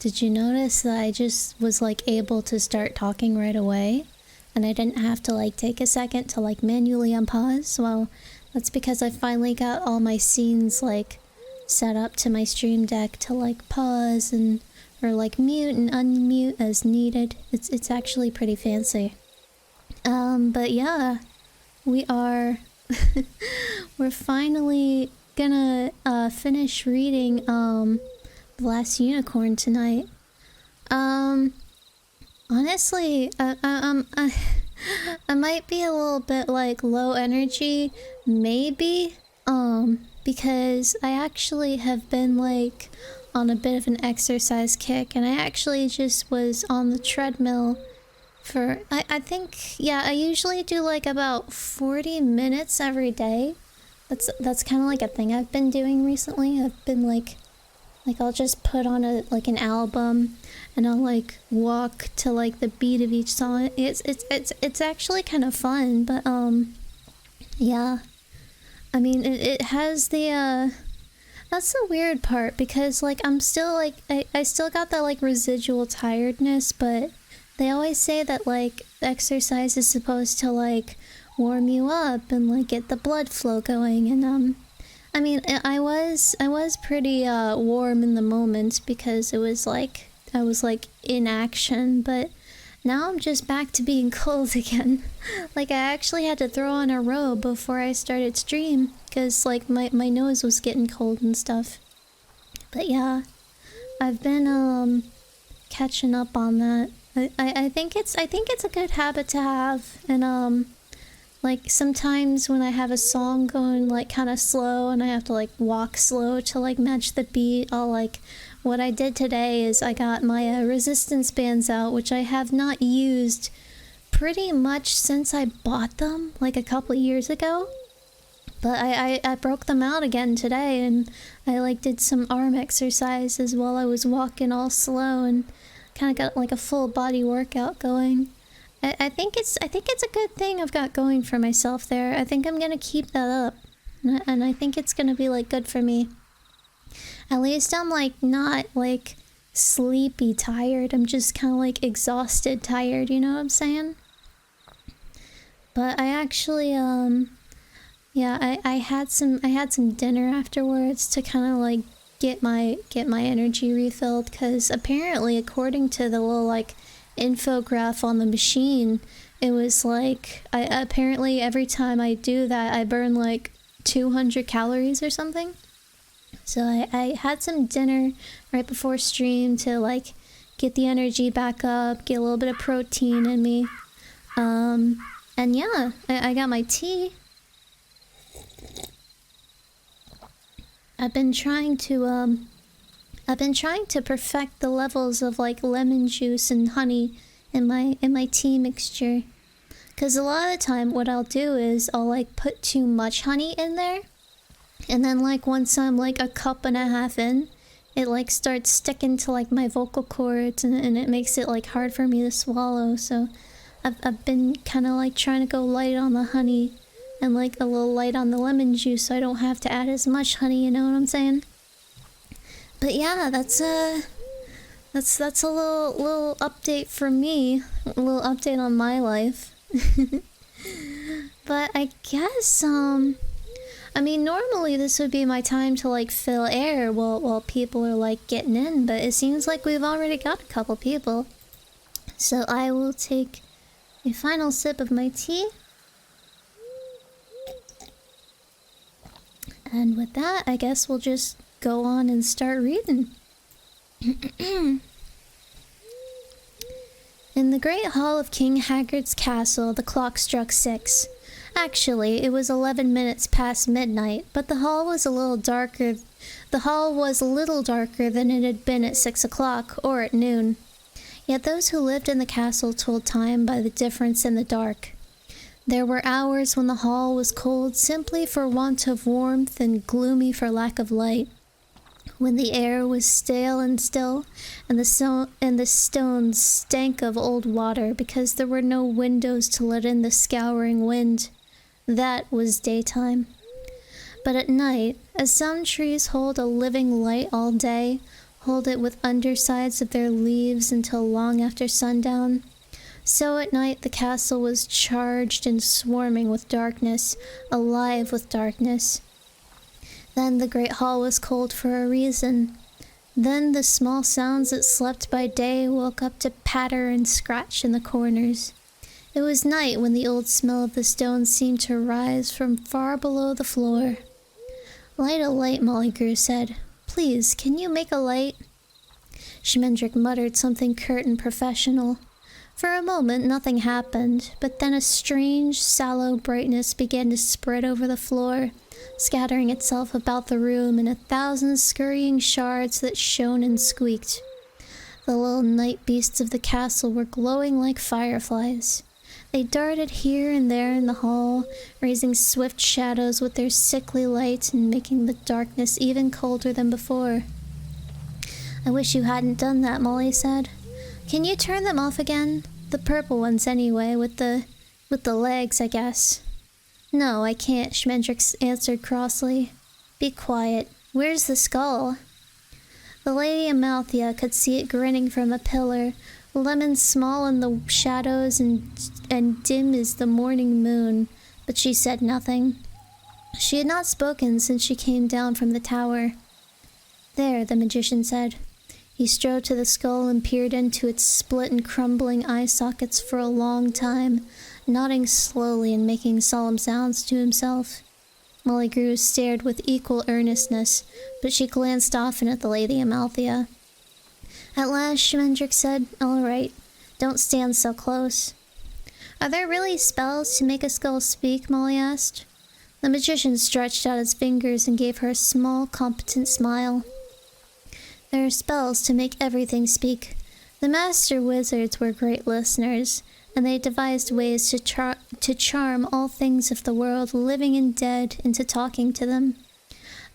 Did you notice that I just was like able to start talking right away? And I didn't have to like take a second to like manually unpause? Well, that's because I finally got all my scenes like set up to my stream deck to like pause and or like mute and unmute as needed. It's actually pretty fancy. But yeah, we are we're finally gonna finish reading The Last Unicorn tonight. Honestly, I might be a little bit like low energy, maybe, because I actually have been like on a bit of an exercise kick, and I actually just was on the treadmill for I think, yeah, I usually do like about 40 minutes every day. That's kind of like a thing I've been doing recently. I've been like I'll just put on a like an album and I'll like walk to like the beat of each song. It's actually kind of fun, but yeah. I mean, it has the that's the weird part, because like I'm still like I still got that like residual tiredness, but they always say that like exercise is supposed to like warm you up and like get the blood flow going, and I mean, I was pretty warm in the moment because it was like I was like in action, but now I'm just back to being cold again. Like I actually had to throw on a robe before I started stream because like my nose was getting cold and stuff. But yeah, I've been catching up on that. I think it's a good habit to have, and like sometimes when I have a song going like kind of slow and I have to like walk slow to like match the beat, I'll like, what I did today is I got my resistance bands out, which I have not used pretty much since I bought them like a couple years ago. But I broke them out again today, and I like did some arm exercises while I was walking all slow and kind of got like a full body workout going. I think it's a good thing I've got going for myself there. I think I'm gonna keep that up, and I think it's gonna be like good for me. At least I'm like not like sleepy tired. I'm just kind of like exhausted tired. You know what I'm saying? But I actually yeah, I had some dinner afterwards to kind of like get my energy refilled, because apparently according to the little like infograph on the machine, it was like I apparently every time I do that I burn like 200 calories or something. So I had some dinner right before stream to like get the energy back up, get a little bit of protein in me, and yeah, I got my tea. I've been trying to perfect the levels of like lemon juice and honey in my tea mixture. Cause a lot of the time what I'll do is I'll like put too much honey in there, and then like once I'm like a cup and a half in, it like starts sticking to like my vocal cords, and it makes it like hard for me to swallow. So I've been kind of like trying to go light on the honey and like a little light on the lemon juice, so I don't have to add as much honey, you know what I'm saying? But yeah, that's a little update for me, a little update on my life. But I guess I mean, normally this would be my time to like fill air while people are like getting in, but it seems like we've already got a couple people. So I will take a final sip of my tea. And with that, I guess we'll just go on and start reading. In the great hall of King Haggard's castle, the clock struck 6. Actually, it was 11 minutes past midnight, but the hall was a little darker. The hall was a little darker than it had been at 6 o'clock or at noon. Yet those who lived in the castle told time by the difference in the dark. There were hours when the hall was cold simply for want of warmth and gloomy for lack of light, when the air was stale and still, and the stones stank of old water because there were no windows to let in the scouring wind. That was daytime. But at night, as some trees hold a living light all day, hold it with undersides of their leaves until long after sundown. So at night the castle was charged and swarming with darkness, alive with darkness. Then the great hall was cold for a reason. Then the small sounds that slept by day woke up to patter and scratch in the corners. It was night when the old smell of the stone seemed to rise from far below the floor. "Light a light," Molly Grew said. "Please, can you make a light?" Schmendrick muttered something curt and professional. For a moment nothing happened, but then a strange, sallow brightness began to spread over the floor, scattering itself about the room in 1,000 scurrying shards that shone and squeaked. The little night beasts of the castle were glowing like fireflies. They darted here and there in the hall, raising swift shadows with their sickly light and making the darkness even colder than before. "I wish you hadn't done that," Molly said. "Can you turn them off again? The purple ones anyway, with the legs, I guess." "No, I can't," Schmendrick answered crossly. "Be quiet. Where's the skull?" The Lady Amalthea could see it grinning from a pillar, lemon small in the shadows and dim as the morning moon, but she said nothing. She had not spoken since she came down from the tower. "There," the magician said. He strode to the skull and peered into its split and crumbling eye sockets for a long time, nodding slowly and making solemn sounds to himself. Molly Grew stared with equal earnestness, but she glanced often at the Lady Amalthea. At last Schmendrick said, "All right, don't stand so close." "Are there really spells to make a skull speak?" Molly asked. The magician stretched out his fingers and gave her a small, competent smile. "There are spells to make everything speak. The master wizards were great listeners, and they devised ways to charm all things of the world, living and dead, into talking to them.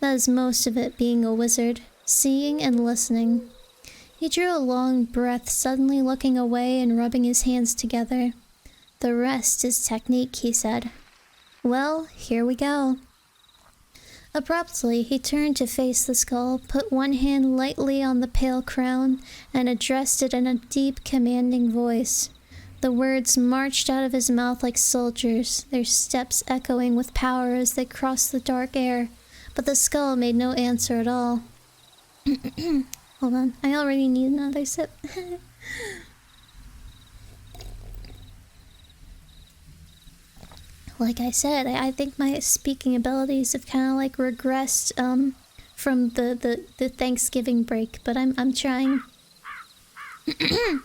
That is most of it, being a wizard, seeing and listening." He drew a long breath, suddenly looking away and rubbing his hands together. "The rest is technique," he said. "Well, here we go." Abruptly, he turned to face the skull, put one hand lightly on the pale crown, and addressed it in a deep, commanding voice. The words marched out of his mouth like soldiers, their steps echoing with power as they crossed the dark air, but the skull made no answer at all. Hold on, I already need another sip. Like I said, I think my speaking abilities have kind of like regressed from the Thanksgiving break, but I'm trying. "I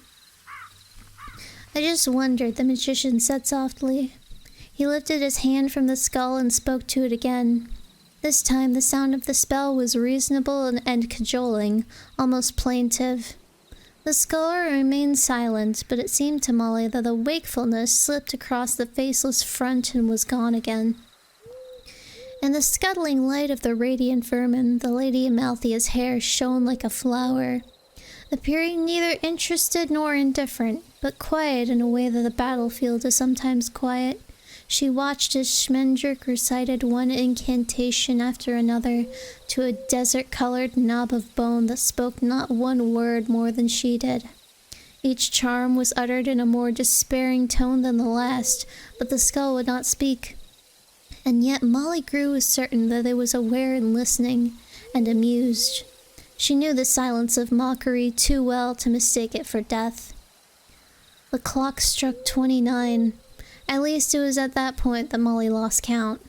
just wondered," the magician said softly. He lifted his hand from the skull and spoke to it again. This time the sound of the spell was reasonable and cajoling, almost plaintive. The skull remained silent, but it seemed to Molly that the wakefulness slipped across the faceless front and was gone again. In the scuttling light of the radiant vermin, the Lady Amalthea's hair shone like a flower, appearing neither interested nor indifferent, but quiet in a way that the battlefield is sometimes quiet. She watched as Schmendrick recited one incantation after another to a desert-colored knob of bone that spoke not one word more than she did. Each charm was uttered in a more despairing tone than the last, but the skull would not speak. And yet Molly Grew was certain that it was aware and listening, and amused. She knew the silence of mockery too well to mistake it for death. The clock struck 29. At least it was at that point that Molly lost count.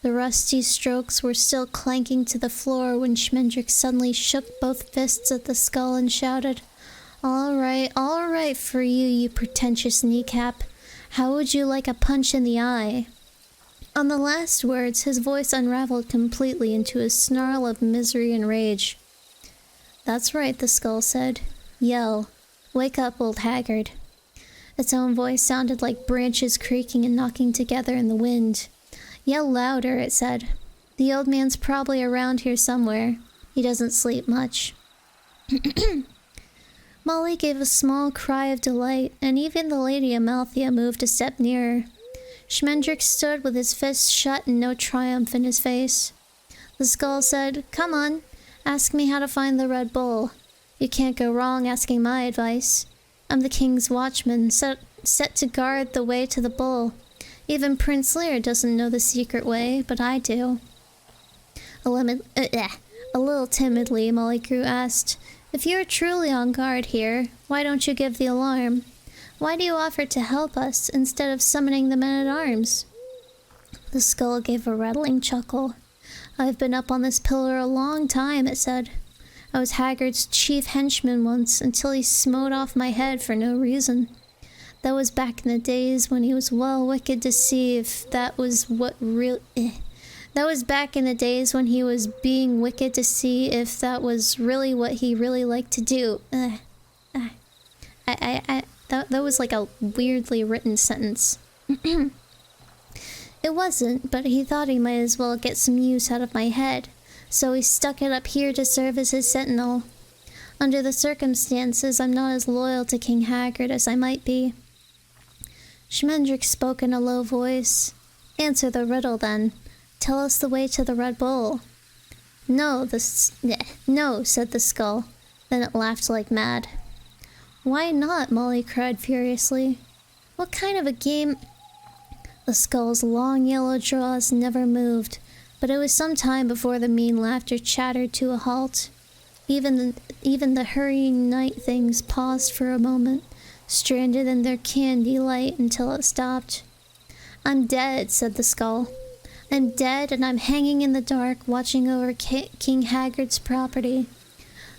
The rusty strokes were still clanking to the floor when Schmendrick suddenly shook both fists at the skull and shouted, all right for you, you pretentious kneecap. How would you like a punch in the eye?" On the last words, his voice unraveled completely into a snarl of misery and rage. "That's right," the skull said. "Yell. Wake up, old haggard." Its own voice sounded like branches creaking and knocking together in the wind. "Yell louder," it said. "The old man's probably around here somewhere. He doesn't sleep much." Molly gave a small cry of delight, and even the Lady Amalthea moved a step nearer. Schmendrick stood with his fists shut and no triumph in his face. The skull said, "Come on, ask me how to find the Red Bull." You can't go wrong asking my advice. I'm the king's watchman, set to guard the way to the bull. Even Prince Lear doesn't know the secret way, but I do. A little timidly, Molly Crew asked, "If you're truly on guard here, why don't you give the alarm? Why do you offer to help us instead of summoning the men-at-arms?" The skull gave a rattling chuckle. "I've been up on this pillar a long time," it said. "I was Haggard's chief henchman once, until he smote off my head for no reason. That was back in the days when he was wicked to see if that was what real... That was back in the days when he was being wicked to see if that was really what he really liked to do." That was like a weirdly written sentence. It wasn't, but he thought he might as well get some use out of my head, so he stuck it up here to serve as his sentinel. Under the circumstances, I'm not as loyal to King Haggard as I might be. Schmendrick spoke in a low voice. "Answer the riddle, then. Tell us the way to the Red Bull." No, said the skull. Then it laughed like mad. "Why not?" Molly cried furiously. "What kind of a game—" The skull's long yellow jaws never moved, but it was some time before the mean laughter chattered to a halt. Even the hurrying night things paused for a moment, stranded in their candy light until it stopped. "I'm dead," said the skull. "I'm dead, and I'm hanging in the dark, watching over King Haggard's property.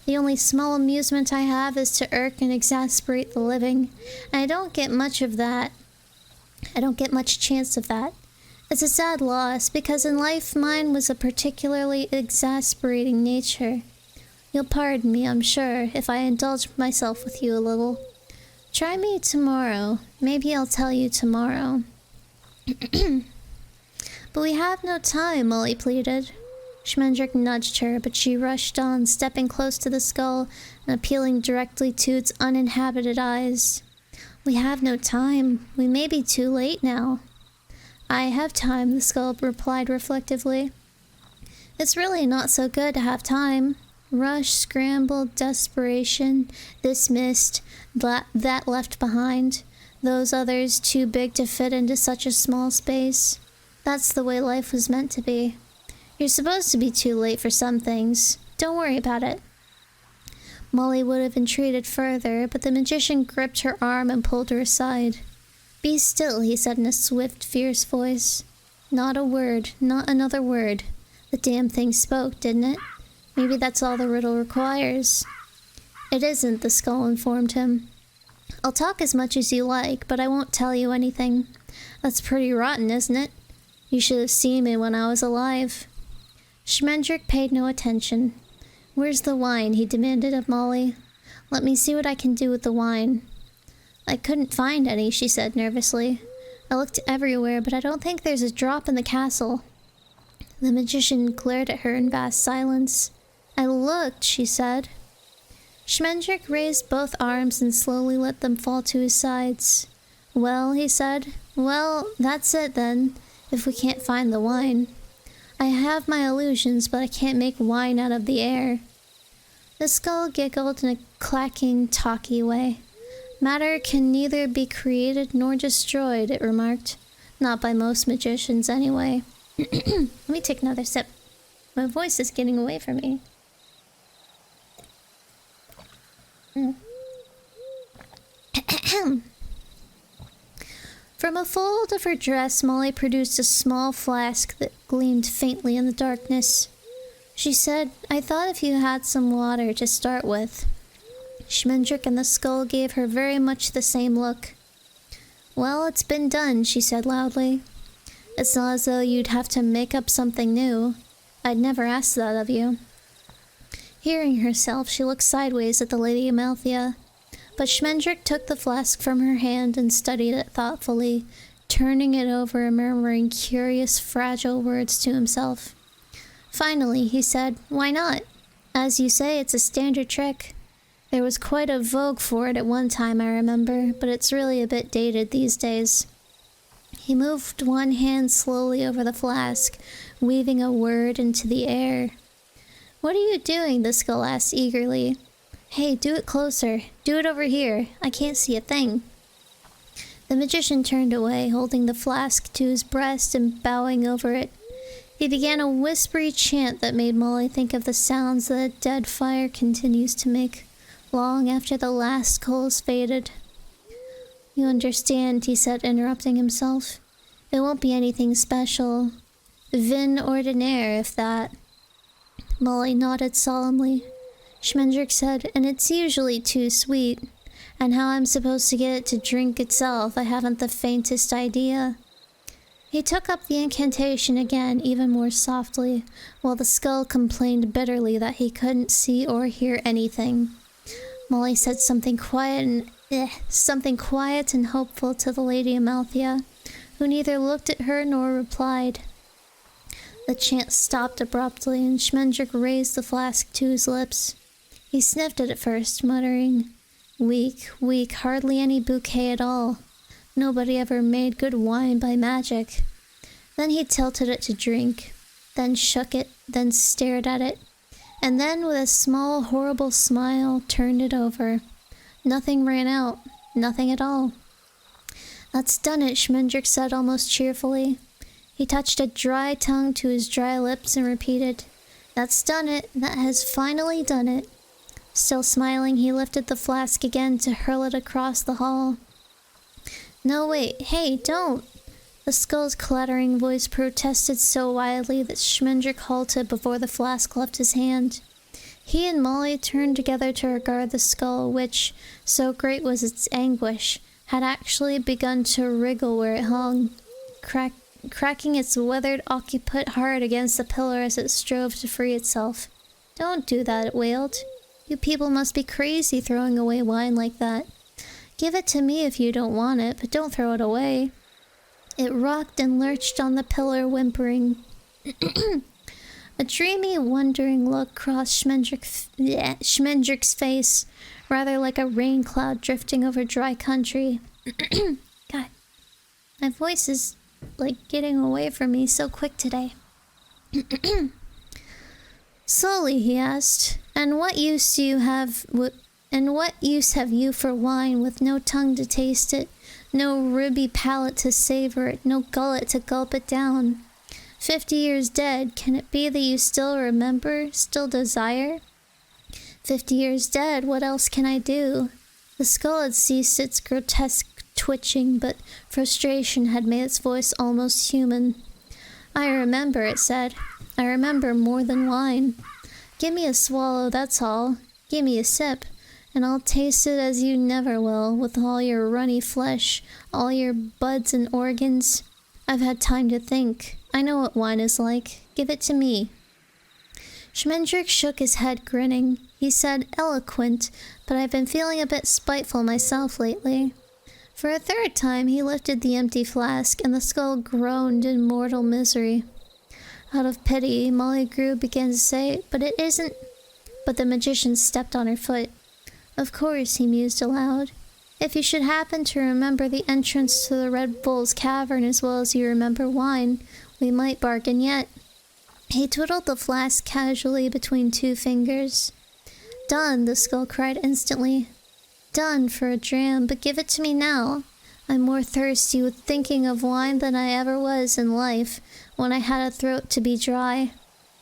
The only small amusement I have is to irk and exasperate the living, and I don't get much of that. I don't get much chance of that. It's a sad loss, because in life mine was a particularly exasperating nature. You'll pardon me, I'm sure, if I indulge myself with you a little. Try me tomorrow. Maybe I'll tell you tomorrow." "But we have no time," Molly pleaded. Schmendrick nudged her, but she rushed on, stepping close to the skull and appealing directly to its uninhabited eyes. "We have no time. We may be too late now." "I have time," the skull replied reflectively. "It's really not so good to have time. Rush, scramble, desperation, this missed, that left behind, those others too big to fit into such a small space. That's the way life was meant to be. You're supposed to be too late for some things. Don't worry about it." Molly would have entreated further, but the magician gripped her arm and pulled her aside. "Be still," he said in a swift, fierce voice. "Not a word, not another word. The damn thing spoke, didn't it? Maybe that's all the riddle requires." "It isn't," the skull informed him. "I'll talk as much as you like, but I won't tell you anything. That's pretty rotten, isn't it? You should have seen me when I was alive." Schmendrick paid no attention. "Where's the wine?" he demanded of Molly. "Let me see what I can do with the wine." "I couldn't find any," she said nervously. "I looked everywhere, but I don't think there's a drop in the castle." The magician glared at her in vast silence. "I looked," she said. Schmendrick raised both arms and slowly let them fall to his sides. "Well," he said. "Well, that's it then, if we can't find the wine. I have my illusions, but I can't make wine out of the air." The skull giggled in a clacking, talky way. "Matter can neither be created nor destroyed," it remarked. "Not by most magicians, anyway." Let me take another sip. My voice is getting away from me. From a fold of her dress, Molly produced a small flask that gleamed faintly in the darkness. She said, "I thought if you had some water to start with." Schmendrick and the skull gave her very much the same look. "Well, it's been done," she said loudly. "It's not as though you'd have to make up something new. I'd never ask that of you." Hearing herself, she looked sideways at the Lady Amalthea. But Schmendrick took the flask from her hand and studied it thoughtfully, turning it over and murmuring curious, fragile words to himself. Finally, he said, "Why not? As you say, it's a standard trick. There was quite a vogue for it at one time, I remember, but it's really a bit dated these days." He moved one hand slowly over the flask, weaving a word into the air. "What are you doing?" the skull asked eagerly. Hey, do it closer. Do it over here. I can't see a thing. The magician turned away, holding the flask to his breast and bowing over it. He began a whispery chant that made Molly think of the sounds that a dead fire continues to make long after the last coal is faded. You understand, he said, interrupting himself. It won't be anything special. Vin ordinaire, if that. Molly nodded solemnly. Schmendrick said, and it's usually too sweet. And how I'm supposed to get it to drink itself, I haven't the faintest idea. He took up the incantation again, even more softly, while the skull complained bitterly that he couldn't see or hear anything. Molly said something quiet and hopeful to the Lady Amalthea, who neither looked at her nor replied. The chant stopped abruptly, and Schmendrick raised the flask to his lips. He sniffed it at first, muttering, "Weak, weak, hardly any bouquet at all. Nobody ever made good wine by magic." Then he tilted it to drink, then shook it, then stared at it, and then with a small, horrible smile, turned it over. Nothing ran out, nothing at all. "That's done it," Schmendrick said almost cheerfully. He touched a dry tongue to his dry lips and repeated, "That's done it, that has finally done it." Still smiling, he lifted the flask again to hurl it across the hall. "No, wait, hey, don't!" The skull's clattering voice protested so wildly that Schmendrick halted before the flask left his hand. He and Molly turned together to regard the skull, which, so great was its anguish, had actually begun to wriggle where it hung, cracking its weathered occiput hard against the pillar as it strove to free itself. "Don't do that," it wailed. "You people must be crazy throwing away wine like that. Give it to me if you don't want it, but don't throw it away." It rocked and lurched on the pillar, whimpering. A dreamy, wondering look crossed Schmendrick's face, rather like a rain cloud drifting over dry country. God, my voice is like getting away from me so quick today. Slowly, he asked, "And what use have you for wine with no tongue to taste it, no ribby palate to savor it, no gullet to gulp it down? 50 years dead, can it be that you still remember, still desire?" 50 years dead, what else can I do? The skull had ceased its grotesque twitching, but frustration had made its voice almost human. "I remember," it said. "I remember more than wine. Give me a swallow, that's all. Give me a sip, and I'll taste it as you never will, with all your runny flesh, all your buds and organs. I've had time to think. I know what wine is like. Give it to me." Schmendrick shook his head, grinning. He said, "Eloquent, but I've been feeling a bit spiteful myself lately." For a third time, he lifted the empty flask, and the skull groaned in mortal misery. Out of pity, Molly Grew began to say, "But it isn't—" But the magician stepped on her foot. "Of course," he mused aloud. "If you should happen to remember the entrance to the Red Bull's cavern as well as you remember wine, we might bargain yet." He twiddled the flask casually between two fingers. "Done," the skull cried instantly. "Done for a dram, but give it to me now. I'm more thirsty with thinking of wine than I ever was in life, when I had a throat to be dry.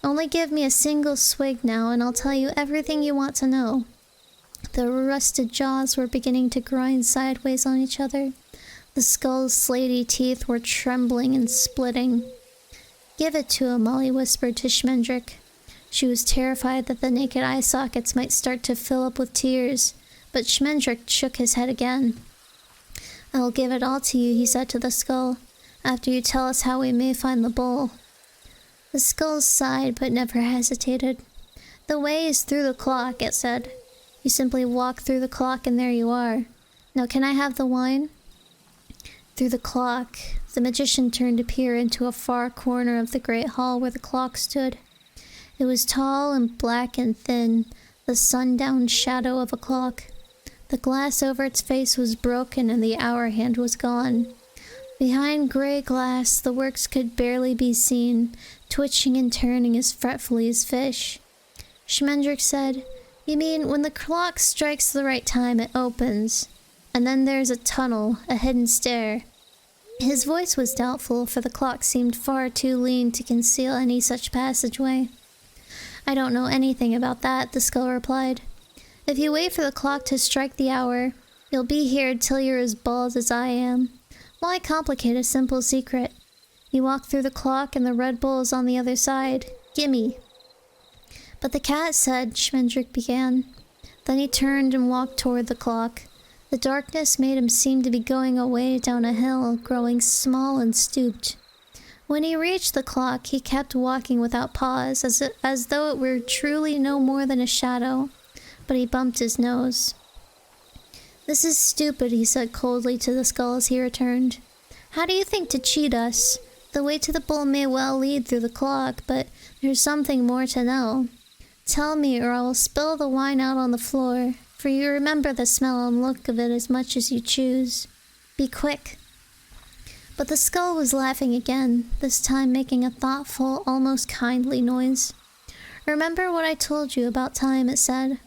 Only give me a single swig now, and I'll tell you everything you want to know." The rusted jaws were beginning to grind sideways on each other. The skull's slaty teeth were trembling and splitting. "Give it to him," Molly whispered to Schmendrick. She was terrified that the naked eye sockets might start to fill up with tears, but Schmendrick shook his head again. "I will give it all to you," he said to the skull, "after you tell us how we may find the bowl." The skull sighed but never hesitated. "The way is through the clock," it said. "You simply walk through the clock and there you are. Now can I have the wine?" Through the clock, the magician turned to peer into a far corner of the great hall where the clock stood. It was tall and black and thin, the sundown shadow of a clock. The glass over its face was broken and the hour hand was gone. Behind grey glass, the works could barely be seen, twitching and turning as fretfully as fish. Schmendrick said, You mean when the clock strikes the right time, it opens. And then there's a tunnel, a hidden stair. His voice was doubtful, for the clock seemed far too lean to conceal any such passageway. I don't know anything about that, the skull replied. If you wait for the clock to strike the hour, you'll be here till you're as bald as I am. Why complicate a simple secret? You walk through the clock and the Red Bull is on the other side. Gimme. But the cat said, Schmendrick began. Then he turned and walked toward the clock. The darkness made him seem to be going away down a hill, growing small and stooped. When he reached the clock, he kept walking without pause, as though it were truly no more than a shadow. But he bumped his nose. This is stupid, he said coldly to the skull as he returned. How do you think to cheat us? The way to the bull may well lead through the clock, but there's something more to know. Tell me, or I will spill the wine out on the floor, for you remember the smell and look of it as much as you choose. Be quick. But the skull was laughing again, this time making a thoughtful, almost kindly noise. Remember what I told you about time, it said.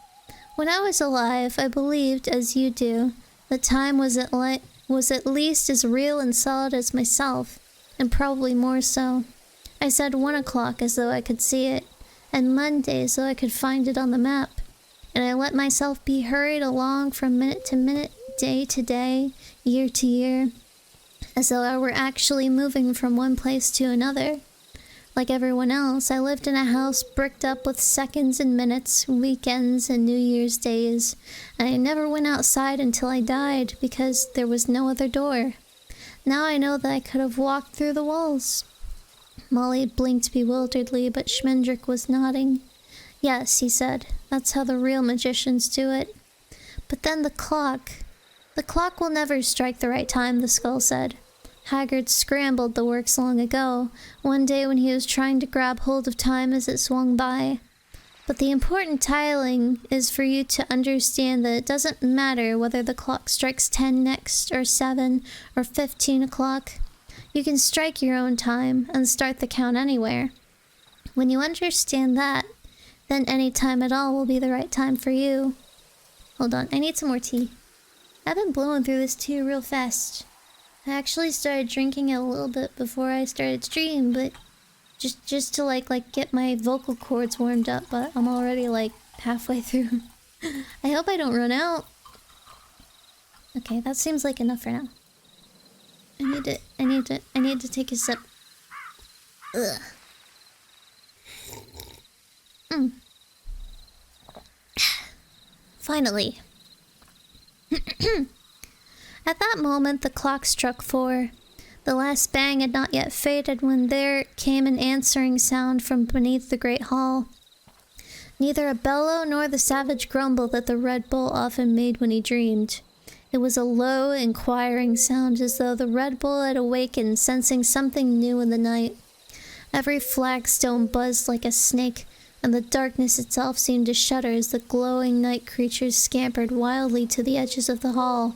When I was alive, I believed, as you do, that time was at least as real and solid as myself, and probably more so. I said 1 o'clock as though I could see it, and Monday as though I could find it on the map. And I let myself be hurried along from minute to minute, day to day, year to year, as though I were actually moving from one place to another. Like everyone else, I lived in a house bricked up with seconds and minutes, weekends and New Year's days, and I never went outside until I died because there was no other door. Now I know that I could have walked through the walls. Molly blinked bewilderedly, but Schmendrick was nodding. Yes, he said, that's how the real magicians do it. But then the clock. The clock will never strike the right time, the skull said. Haggard scrambled the works long ago, one day when he was trying to grab hold of time as it swung by. But the important tiling is for you to understand that it doesn't matter whether the clock strikes 10 next, or 7, or 15 o'clock. You can strike your own time and start the count anywhere. When you understand that, then any time at all will be the right time for you. Hold on, I need some more tea. I've been blowing through this tea real fast. I actually started drinking it a little bit before I started streaming, but just to like get my vocal cords warmed up, but I'm already like halfway through. I hope I don't run out. Okay, that seems like enough for now. I need to take a sip. Ugh. Finally. At that moment, the clock struck 4. The last bang had not yet faded when there came an answering sound from beneath the great hall. Neither a bellow nor the savage grumble that the Red Bull often made when he dreamed. It was a low, inquiring sound, as though the Red Bull had awakened, sensing something new in the night. Every flagstone buzzed like a snake, and the darkness itself seemed to shudder as the glowing night creatures scampered wildly to the edges of the hall.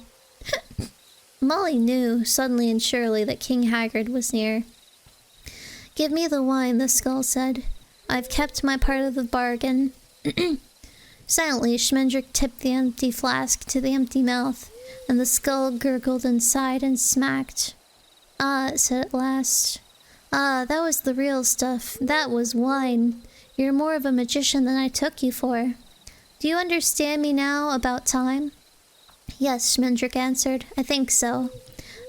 Molly knew, suddenly and surely, that King Haggard was near. Give me the wine, the skull said. I've kept my part of the bargain. Silently, Schmendrick tipped the empty flask to the empty mouth, and the skull gurgled and sighed and smacked. Ah, it said at last. Ah, that was the real stuff. That was wine. You're more of a magician than I took you for. Do you understand me now about time? Yes, Schmendrick answered. I think so.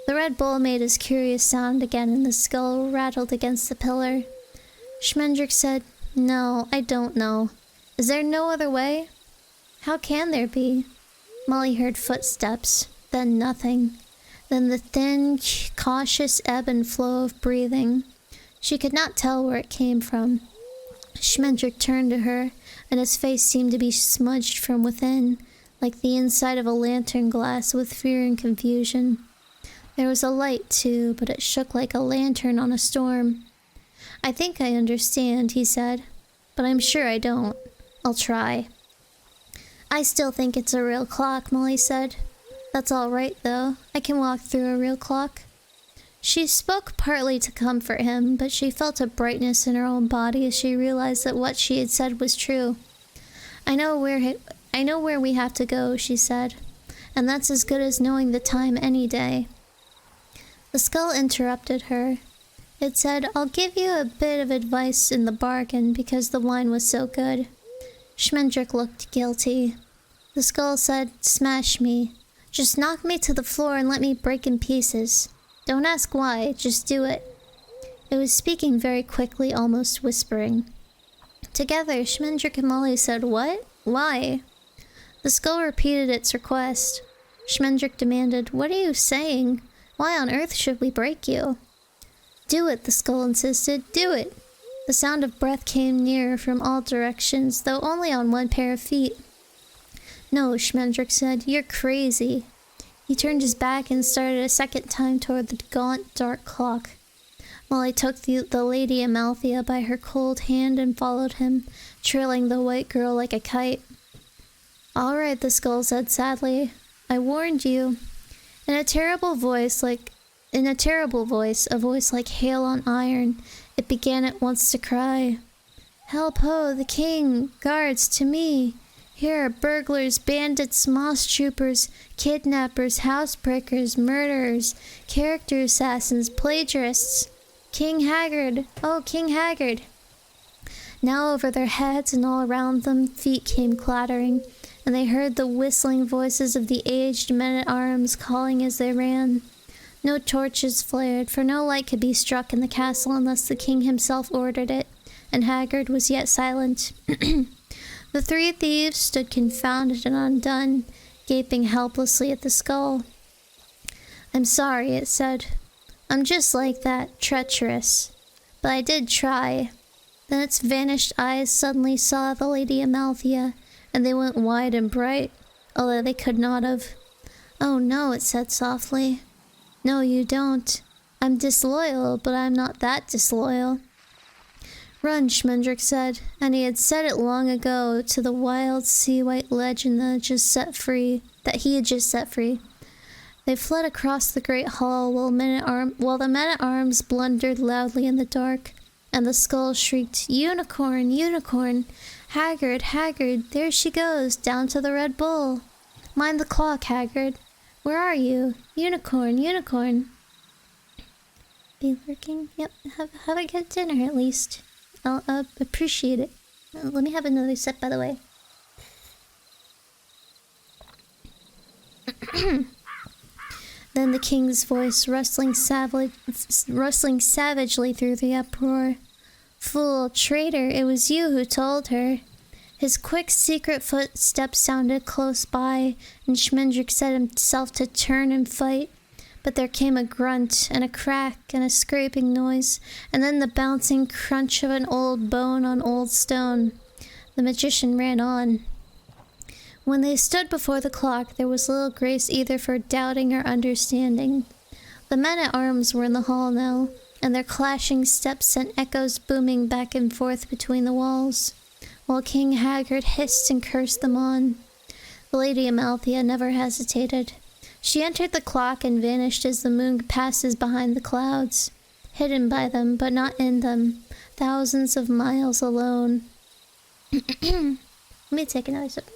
The Red Bull made his curious sound again, and the skull rattled against the pillar. Schmendrick said, No, I don't know. Is there no other way? How can there be? Molly heard footsteps, then nothing. Then the thin, cautious ebb and flow of breathing. She could not tell where it came from. Schmendrick turned to her, and his face seemed to be smudged from within, like the inside of a lantern glass with fear and confusion. There was a light, too, but it shook like a lantern on a storm. I think I understand, he said, but I'm sure I don't. I'll try. I still think it's a real clock, Molly said. That's all right, though. I can walk through a real clock. She spoke partly to comfort him, but she felt a brightness in her own body as she realized that what she had said was true. I know I know where we have to go, she said. And that's as good as knowing the time any day. The skull interrupted her. It said, I'll give you a bit of advice in the bargain because the wine was so good. Schmendrick looked guilty. The skull said, smash me. Just knock me to the floor and let me break in pieces. Don't ask why, just do it. It was speaking very quickly, almost whispering. Together, Schmendrick and Molly said, what? Why? The skull repeated its request. Schmendrick demanded, what are you saying? Why on earth should we break you? Do it, the skull insisted. Do it. The sound of breath came nearer from all directions, though only on one pair of feet. No, Schmendrick said, you're crazy. He turned his back and started a second time toward the gaunt, dark clock. Molly took the Lady Amalthea by her cold hand and followed him, trailing the white girl like a kite. All right, the skull said sadly. I warned you. In a terrible voice, a voice like hail on iron, it began at once to cry. Help ho, the king, guards, to me. Here are burglars, bandits, moss troopers, kidnappers, housebreakers, murderers, character assassins, plagiarists. King Haggard! Oh, King Haggard! Now over their heads and all around them, feet came clattering, and they heard the whistling voices of the aged men-at-arms calling as they ran. No torches flared, for no light could be struck in the castle unless the king himself ordered it, and Haggard was yet silent. The three thieves stood confounded and undone, gaping helplessly at the skull. I'm sorry, it said. I'm just like that, treacherous. But I did try. Then its vanished eyes suddenly saw the Lady Amalthea, and they went wide and bright, although they could not have. Oh no, it said softly. No, you don't. I'm disloyal, but I'm not that disloyal. Run, Schmendrick said, and he had said it long ago to the wild sea-white legend that he had just set free. They fled across the great hall while the men-at-arms blundered loudly in the dark, and the skull shrieked, Unicorn! Unicorn! Haggard! Haggard! There she goes, down to the Red Bull! Mind the clock, Haggard! Where are you? Unicorn! Unicorn! Be lurking? Yep, have a good dinner at least. I'll appreciate it. Let me have another sip, by the way. Then the king's voice rustling savagely through the uproar. Fool, traitor, it was you who told her. His quick, secret footsteps sounded close by, and Schmendrick set himself to turn and fight. But there came a grunt, and a crack, and a scraping noise, and then the bouncing crunch of an old bone on old stone. The magician ran on. When they stood before the clock, there was little grace either for doubting or understanding. The men-at-arms were in the hall now, and their clashing steps sent echoes booming back and forth between the walls, while King Haggard hissed and cursed them on. The Lady Amalthea never hesitated. She entered the clock and vanished as the moon passes behind the clouds, hidden by them, but not in them, thousands of miles alone. Let me take another sip.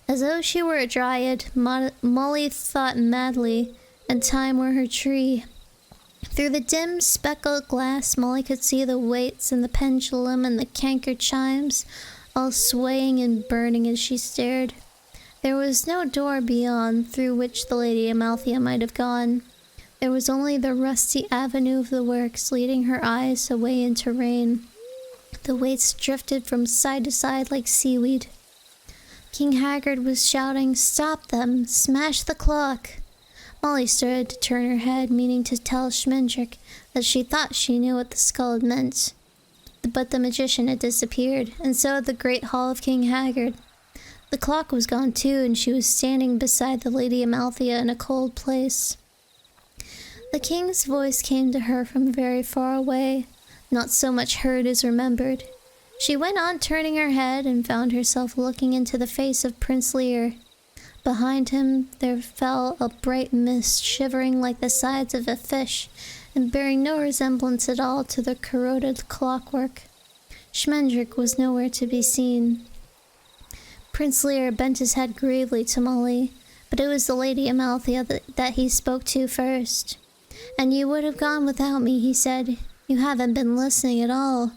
As though she were a dryad, Molly thought madly, and time were her tree. Through the dim, speckled glass, Molly could see the weights and the pendulum and the canker chimes, all swaying and burning as she stared. There was no door beyond through which the Lady Amalthea might have gone. There was only the rusty avenue of the works leading her eyes away into rain. The weights drifted from side to side like seaweed. King Haggard was shouting, "Stop them! Smash the clock!" Molly started to turn her head, meaning to tell Schmendrick that she thought she knew what the skull had meant. But the magician had disappeared, and so had the great hall of King Haggard. The clock was gone too, and she was standing beside the Lady Amalthea in a cold place. The king's voice came to her from very far away, not so much heard as remembered. She went on turning her head and found herself looking into the face of Prince Lear. Behind him there fell a bright mist, shivering like the sides of a fish, and bearing no resemblance at all to the corroded clockwork. Schmendrick was nowhere to be seen. Prince Lear bent his head gravely to Molly, but it was the Lady Amalthea that he spoke to first. "And you would have gone without me," he said. "You haven't been listening at all."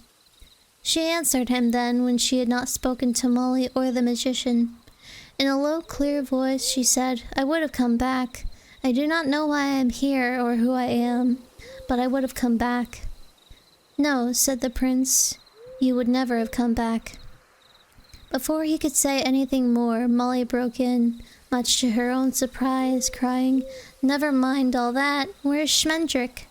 She answered him then when she had not spoken to Molly or the magician. In a low, clear voice she said, "I would have come back. I do not know why I am here or who I am, but I would have come back." "No," said the prince, "you would never have come back." Before he could say anything more, Molly broke in, much to her own surprise, crying, "Never mind all that. Where's Schmendrick?"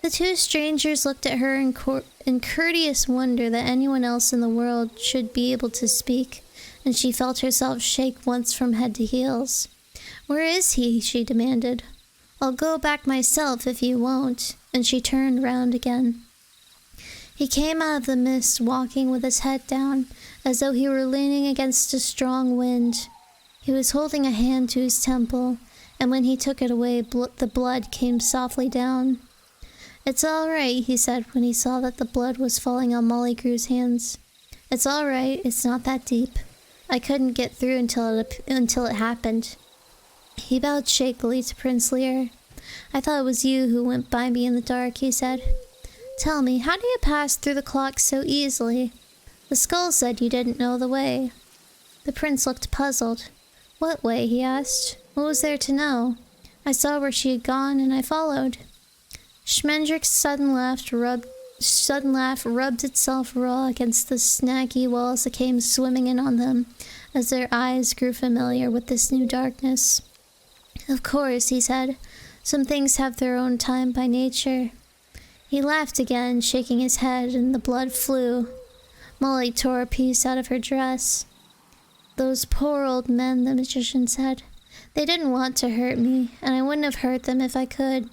The two strangers looked at her in courteous wonder that anyone else in the world should be able to speak, and she felt herself shake once from head to heels. "Where is he?" she demanded. "I'll go back myself if you won't," and she turned round again. He came out of the mist, walking with his head down, as though he were leaning against a strong wind. He was holding a hand to his temple, and when he took it away, the blood came softly down. "It's all right," he said when he saw that the blood was falling on Molly Grew's hands. "It's all right, it's not that deep. I couldn't get through until it happened." He bowed shakily to Prince Lear. "I thought it was you who went by me in the dark," he said. "Tell me, how do you pass through the clock so easily? The skull said you didn't know the way." The prince looked puzzled. "What way?" he asked. "What was there to know? I saw where she had gone, and I followed." Schmendrick's sudden laugh rubbed itself raw against the snaggy walls that came swimming in on them, as their eyes grew familiar with this new darkness. "Of course," he said, "some things have their own time by nature." He laughed again, shaking his head, and the blood flew. Molly tore a piece out of her dress. "Those poor old men," the magician said. "They didn't want to hurt me, and I wouldn't have hurt them if I could.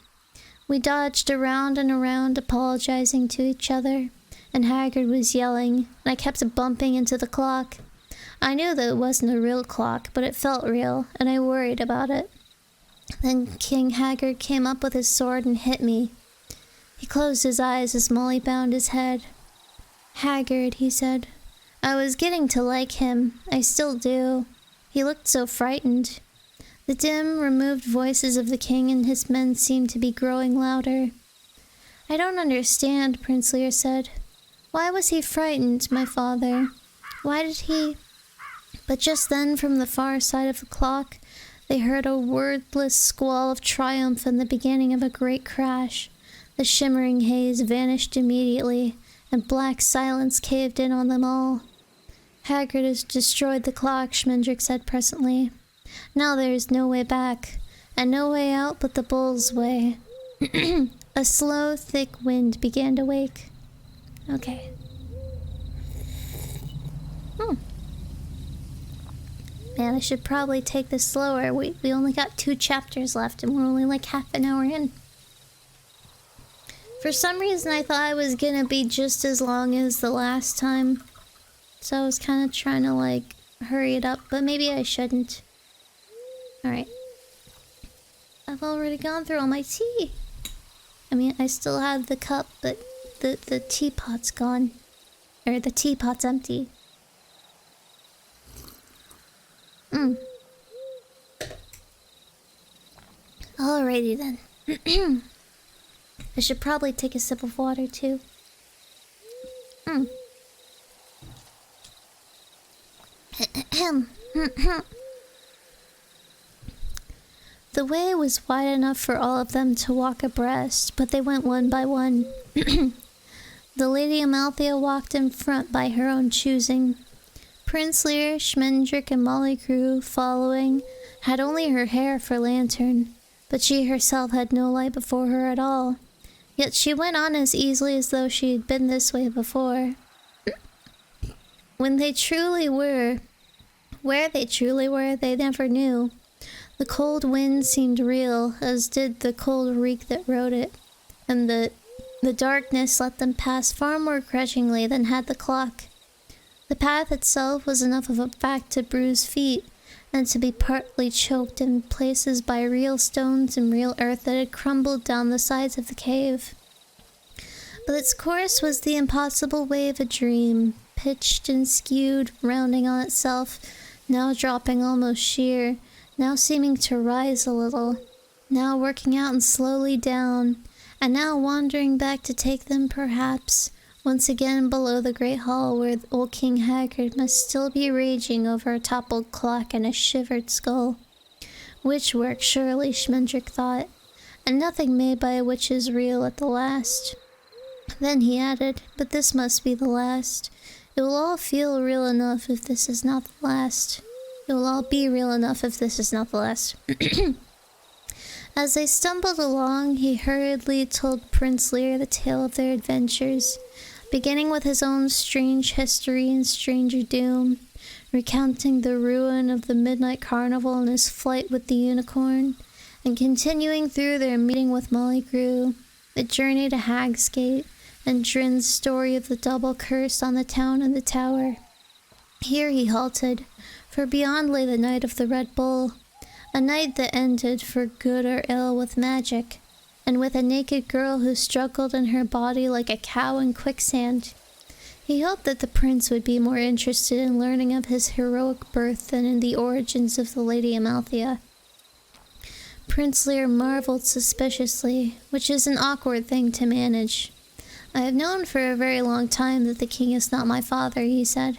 We dodged around and around, apologizing to each other, and Haggard was yelling, and I kept bumping into the clock. I knew that it wasn't a real clock, but it felt real, and I worried about it. Then King Haggard came up with his sword and hit me." He closed his eyes as Molly bowed his head. "Haggard," he said. "I was getting to like him. I still do. He looked so frightened." The dim, removed voices of the king and his men seemed to be growing louder. "I don't understand," Prince Lear said. "Why was he frightened, my father? Why did he—" But just then, from the far side of the clock, they heard a wordless squall of triumph and the beginning of a great crash. The shimmering haze vanished immediately, and black silence caved in on them all. "Haggard has destroyed the clock," Schmendrick said presently. "Now there is no way back, and no way out but the bull's way." A slow, thick wind began to wake. Okay. Man, I should probably take this slower. We only got 2 chapters left, and we're only like half an hour in. For some reason, I thought I was gonna be just as long as the last time. So I was kind of trying to, like, hurry it up, but maybe I shouldn't. Alright. I've already gone through all my tea. I mean, I still have the cup, but the teapot's gone. Or the teapot's empty. Alrighty then. I should probably take a sip of water too. The way was wide enough for all of them to walk abreast, but they went one by one. The Lady Amalthea walked in front by her own choosing. Prince Lear, Schmendrick, and Molly Grew, following, had only her hair for lantern, but she herself had no light before her at all. Yet she went on as easily as though she had been this way before. When they truly were, where they truly were, they never knew. The cold wind seemed real, as did the cold reek that rode it, and the darkness let them pass far more grudgingly than had the clock. The path itself was enough of a fact to bruise feet, and to be partly choked in places by real stones and real earth that had crumbled down the sides of the cave. But its course was the impossible way of a dream, pitched and skewed, rounding on itself, now dropping almost sheer, now seeming to rise a little, now working out and slowly down, and now wandering back to take them, perhaps, once again below the great hall where old King Haggard must still be raging over a toppled clock and a shivered skull. Witch work, surely, Schmendrick thought, and nothing made by a witch is real at the last. Then he added, but this must be the last. It will all feel real enough if this is not the last. It will all be real enough if this is not the last. As they stumbled along, he hurriedly told Prince Lear the tale of their adventures, beginning with his own strange history and stranger doom, recounting the ruin of the Midnight Carnival and his flight with the unicorn, and continuing through their meeting with Molly Grew, the journey to Hag's Gate, and Drin's story of the double curse on the town and the tower. Here he halted, for beyond lay the night of the Red Bull, a night that ended for good or ill with magic, and with a naked girl who struggled in her body like a cow in quicksand. He hoped that the prince would be more interested in learning of his heroic birth than in the origins of the Lady Amalthea. Prince Lear marveled suspiciously, which is an awkward thing to manage. I have known for a very long time that the king is not my father, he said,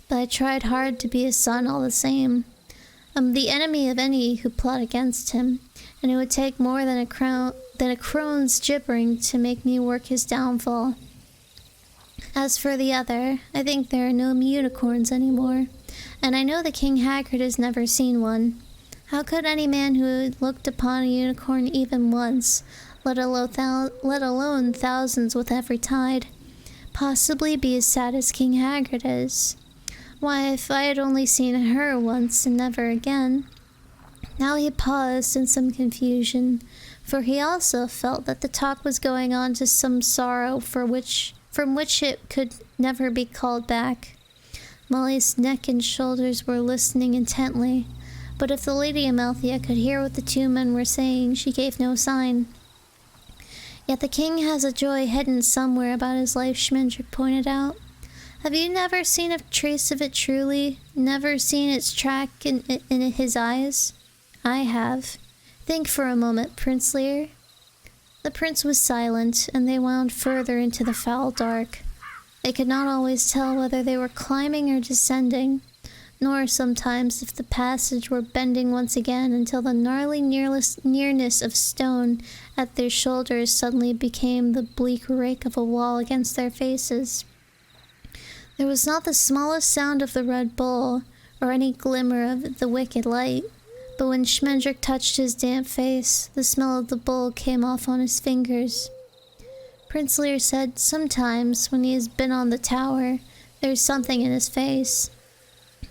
but I tried hard to be his son all the same. I'm the enemy of any who plot against him, and it would take more than a crone's gibbering to make me work his downfall. As for the other, I think there are no unicorns anymore, and I know that King Haggard has never seen one. How could any man who had looked upon a unicorn even once, let alone thousands with every tide, possibly be as sad as King Haggard is? Why, if I had only seen her once and never again. Now he paused in some confusion, for he also felt that the talk was going on to some sorrow from which it could never be called back. Molly's neck and shoulders were listening intently, but if the Lady Amalthea could hear what the two men were saying, she gave no sign. Yet the king has a joy hidden somewhere about his life, Schmendrick pointed out. Have you never seen a trace of it truly? Never seen its track in his eyes? I have. Think for a moment, Prince Lear. The prince was silent, and they wound further into the foul dark. They could not always tell whether they were climbing or descending, nor sometimes if the passage were bending once again until the gnarly nearness of stone at their shoulders suddenly became the bleak rake of a wall against their faces. There was not the smallest sound of the Red Bull, or any glimmer of the wicked light, but when Schmendrick touched his damp face, the smell of the bull came off on his fingers. Prince Lear said sometimes, when he has been on the tower, there's something in his face.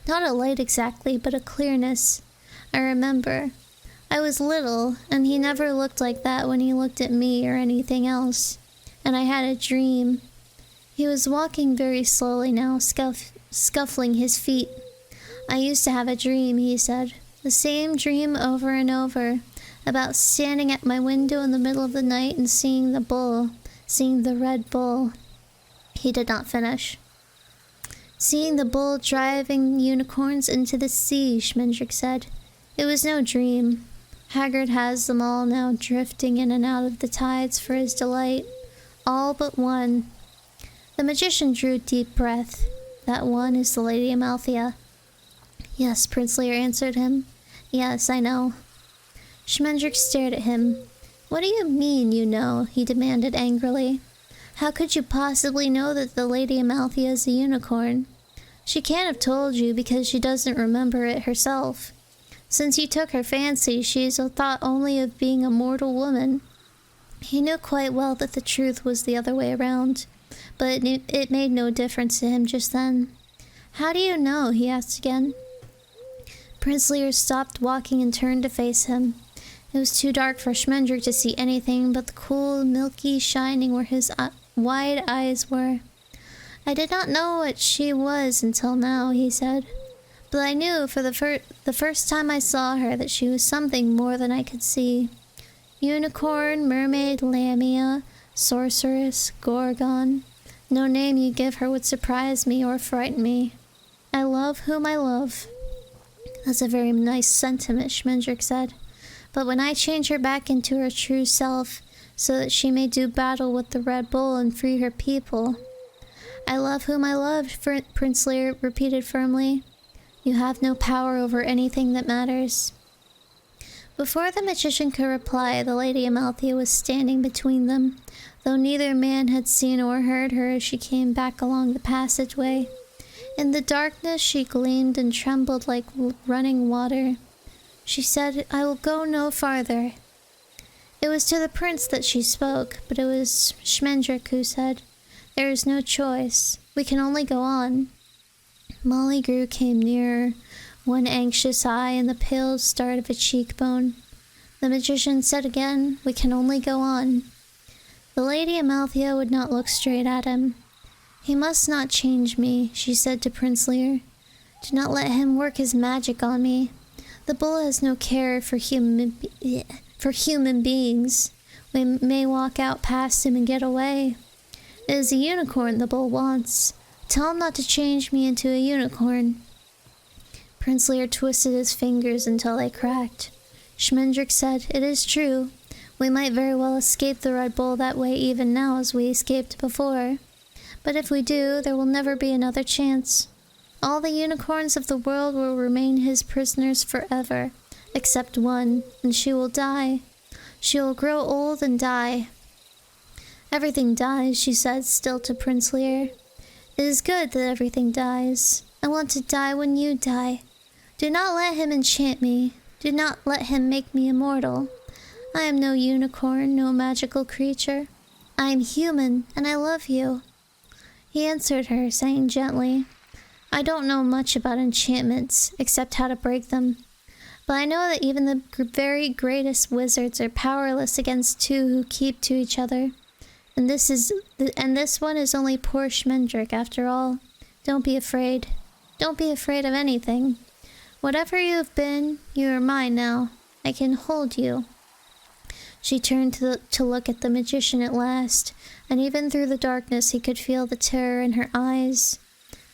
Not a light exactly, but a clearness. I remember. I was little, and he never looked like that when he looked at me or anything else. And I had a dream. He was walking very slowly now, scuffling his feet. I used to have a dream, he said. The same dream over and over, about standing at my window in the middle of the night and seeing the bull, seeing the Red Bull. He did not finish. Seeing the bull driving unicorns into the sea, Schmendrick said. It was no dream. Haggard has them all now drifting in and out of the tides for his delight. All but one. The magician drew a deep breath. That one is the Lady Amalthea. Yes, Prince Lear answered him. Yes, I know. Schmendrick stared at him. What do you mean, you know? He demanded angrily. How could you possibly know that the Lady Amalthea is a unicorn? She can't have told you because she doesn't remember it herself. Since you took her fancy, she's thought only of being a mortal woman. He knew quite well that the truth was the other way around, but it made no difference to him just then. How do you know? He asked again. Prince Lear stopped walking and turned to face him. It was too dark for Schmendrick to see anything but the cool, milky shining where his wide eyes were. I did not know what she was until now, he said. But I knew for the first time I saw her that she was something more than I could see. Unicorn, mermaid, lamia, sorceress, Gorgon. No name you give her would surprise me or frighten me. I love whom I love. That's a very nice sentiment, Schmendrick said. But when I change her back into her true self, so that she may do battle with the Red Bull and free her people. I love whom I love, Prince Lear repeated firmly. You have no power over anything that matters. Before the magician could reply, the Lady Amalthea was standing between them, though neither man had seen or heard her as she came back along the passageway. In the darkness she gleamed and trembled like running water. She said, I will go no farther. It was to the prince that she spoke, but it was Schmendrick who said, There is no choice. We can only go on. Molly Grew came nearer, one anxious eye and the pale start of a cheekbone. The magician said again, We can only go on. The Lady Amalthea would not look straight at him. He must not change me, she said to Prince Lear. Do not let him work his magic on me. The bull has no care for human beings. We may walk out past him and get away. It is a unicorn the bull wants. Tell him not to change me into a unicorn. Prince Lear twisted his fingers until they cracked. Schmendrick said, It is true. We might very well escape the Red Bull that way even now as we escaped before. But if we do, there will never be another chance. All the unicorns of the world will remain his prisoners forever, except one, and she will die. She will grow old and die. Everything dies, she said still to Prince Lear. It is good that everything dies. I want to die when you die. Do not let him enchant me. Do not let him make me immortal. I am no unicorn, no magical creature. I am human, and I love you. He answered her, saying gently, I don't know much about enchantments, except how to break them. But I know that even the very greatest wizards are powerless against two who keep to each other. And this one is only poor Schmendrick, after all. Don't be afraid. Don't be afraid of anything. Whatever you have been, you are mine now. I can hold you. She turned to look at the magician at last, and even through the darkness he could feel the terror in her eyes.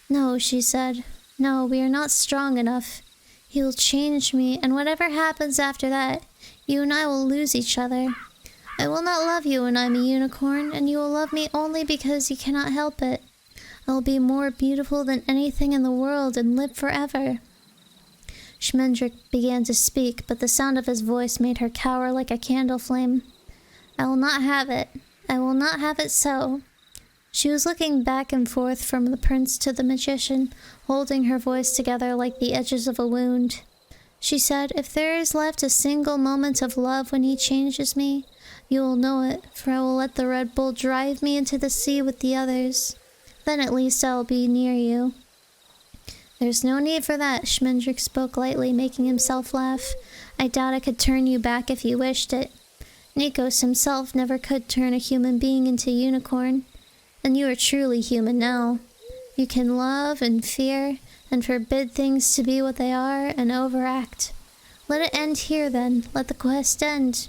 No, she said. No, we are not strong enough. He will change me, and whatever happens after that, you and I will lose each other. I will not love you when I'm a unicorn, and you will love me only because you cannot help it. I will be more beautiful than anything in the world and live forever. Schmendrick began to speak, but the sound of his voice made her cower like a candle flame. I will not have it. I will not have it so. She was looking back and forth from the prince to the magician, holding her voice together like the edges of a wound. She said, If there is left a single moment of love when he changes me, you will know it, for I will let the Red Bull drive me into the sea with the others. Then at least I will be near you. There's no need for that, Schmendrick spoke lightly, making himself laugh. I doubt I could turn you back if you wished it. Nikos himself never could turn a human being into a unicorn. And you are truly human now. You can love and fear, and forbid things to be what they are, and overact. Let it end here then, let the quest end.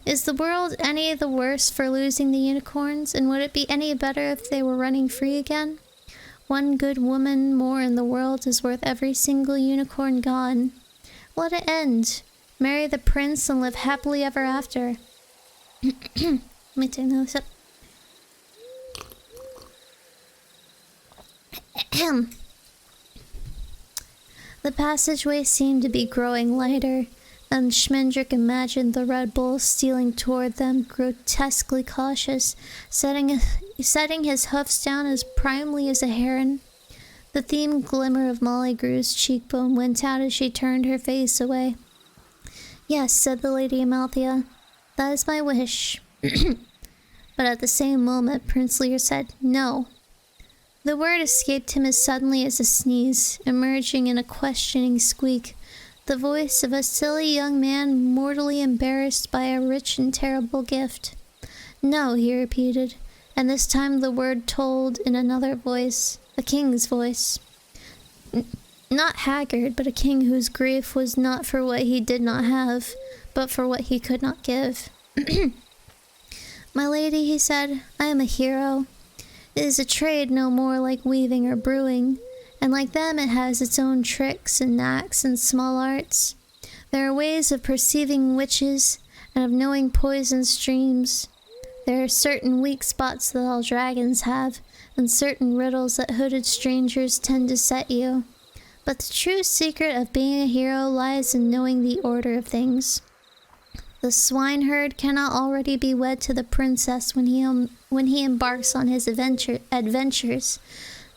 Is the world any the worse for losing the unicorns, and would it be any better if they were running free again? One good woman more in the world is worth every single unicorn gone. Let it end. Marry the prince and live happily ever after. Let me take another sip. The passageway seemed to be growing lighter, and Schmendrick imagined the Red Bull stealing toward them, grotesquely cautious, setting his hoofs down as primely as a heron. The thin glimmer of Molly Grew's cheekbone went out as she turned her face away. Yes, said the Lady Amalthea, that is my wish. But at the same moment, Prince Lear said, No. The word escaped him as suddenly as a sneeze, emerging in a questioning squeak, the voice of a silly young man mortally embarrassed by a rich and terrible gift. No, he repeated, and this time the word told in another voice, a king's voice. Not haggard, but a king whose grief was not for what he did not have, but for what he could not give. My lady, he said, I am a hero. It is a trade no more like weaving or brewing, and like them it has its own tricks and knacks and small arts. There are ways of perceiving witches, and of knowing poison streams. There are certain weak spots that all dragons have, and certain riddles that hooded strangers tend to set you. But the true secret of being a hero lies in knowing the order of things. The swineherd cannot already be wed to the princess when he embarks on his adventures,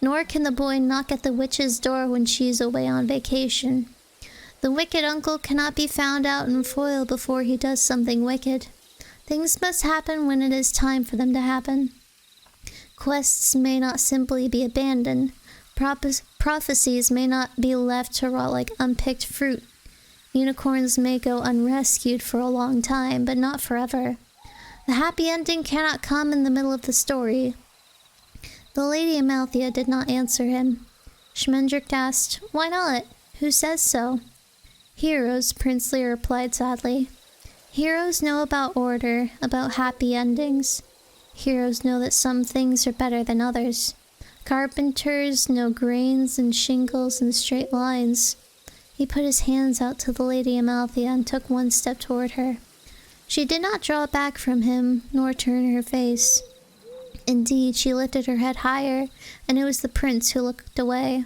nor can the boy knock at the witch's door when she is away on vacation. The wicked uncle cannot be found out and foiled before he does something wicked. Things must happen when it is time for them to happen. Quests may not simply be abandoned. Prophecies may not be left to rot like unpicked fruit. Unicorns may go unrescued for a long time, but not forever. The happy ending cannot come in the middle of the story. The Lady Amalthea did not answer him. Schmendrick asked, Why not? Who says so? Heroes, Prince Lear replied sadly. Heroes know about order, about happy endings. Heroes know that some things are better than others. Carpenters know grains and shingles and straight lines. He put his hands out to the Lady Amalthea and took one step toward her. She did not draw back from him, nor turn her face. Indeed, she lifted her head higher, and it was the prince who looked away.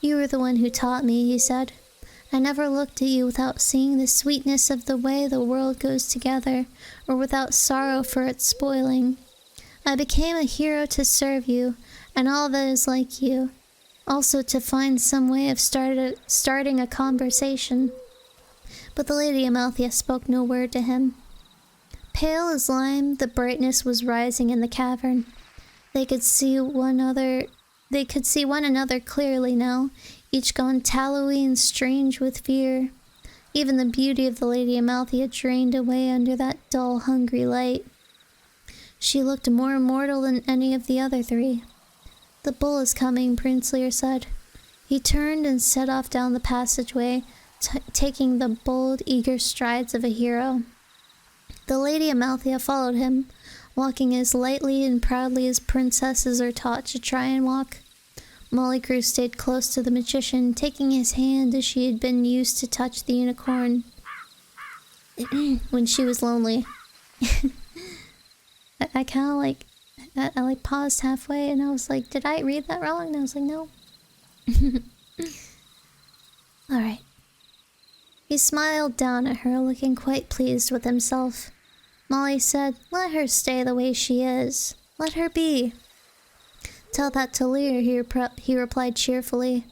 You were the one who taught me, he said. I never looked at you without seeing the sweetness of the way the world goes together, or without sorrow for its spoiling. I became a hero to serve you, and all that is like you. Also to find some way of starting a conversation. But the Lady Amalthea spoke no word to him. Pale as lime, the brightness was rising in the cavern. They could see one another clearly now, each gone tallowy and strange with fear. Even the beauty of the Lady Amalthea drained away under that dull, hungry light. She looked more immortal than any of the other three. The bull is coming, Prince Lear said. He turned and set off down the passageway, taking the bold, eager strides of a hero. The Lady Amalthea followed him, walking as lightly and proudly as princesses are taught to try and walk. Molly Crew stayed close to the magician, taking his hand as she had been used to touch the unicorn when she was lonely. I kind of like... I paused halfway and I was like, did I read that wrong? And I was like, no. Alright. He smiled down at her, looking quite pleased with himself. Molly said, let her stay the way she is. Let her be. Tell that to Lear, he replied cheerfully.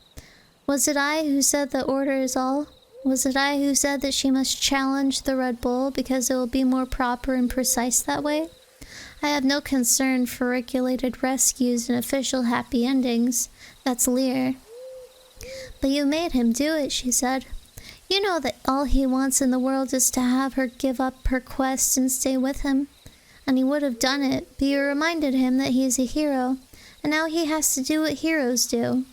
Was it I who said that order is all? Was it I who said that she must challenge the Red Bull because it will be more proper and precise that way? I have no concern for regulated rescues and official happy endings. That's Lear. But you made him do it, she said. You know that all he wants in the world is to have her give up her quest and stay with him. And he would have done it, but you reminded him that he is a hero, and now he has to do what heroes do.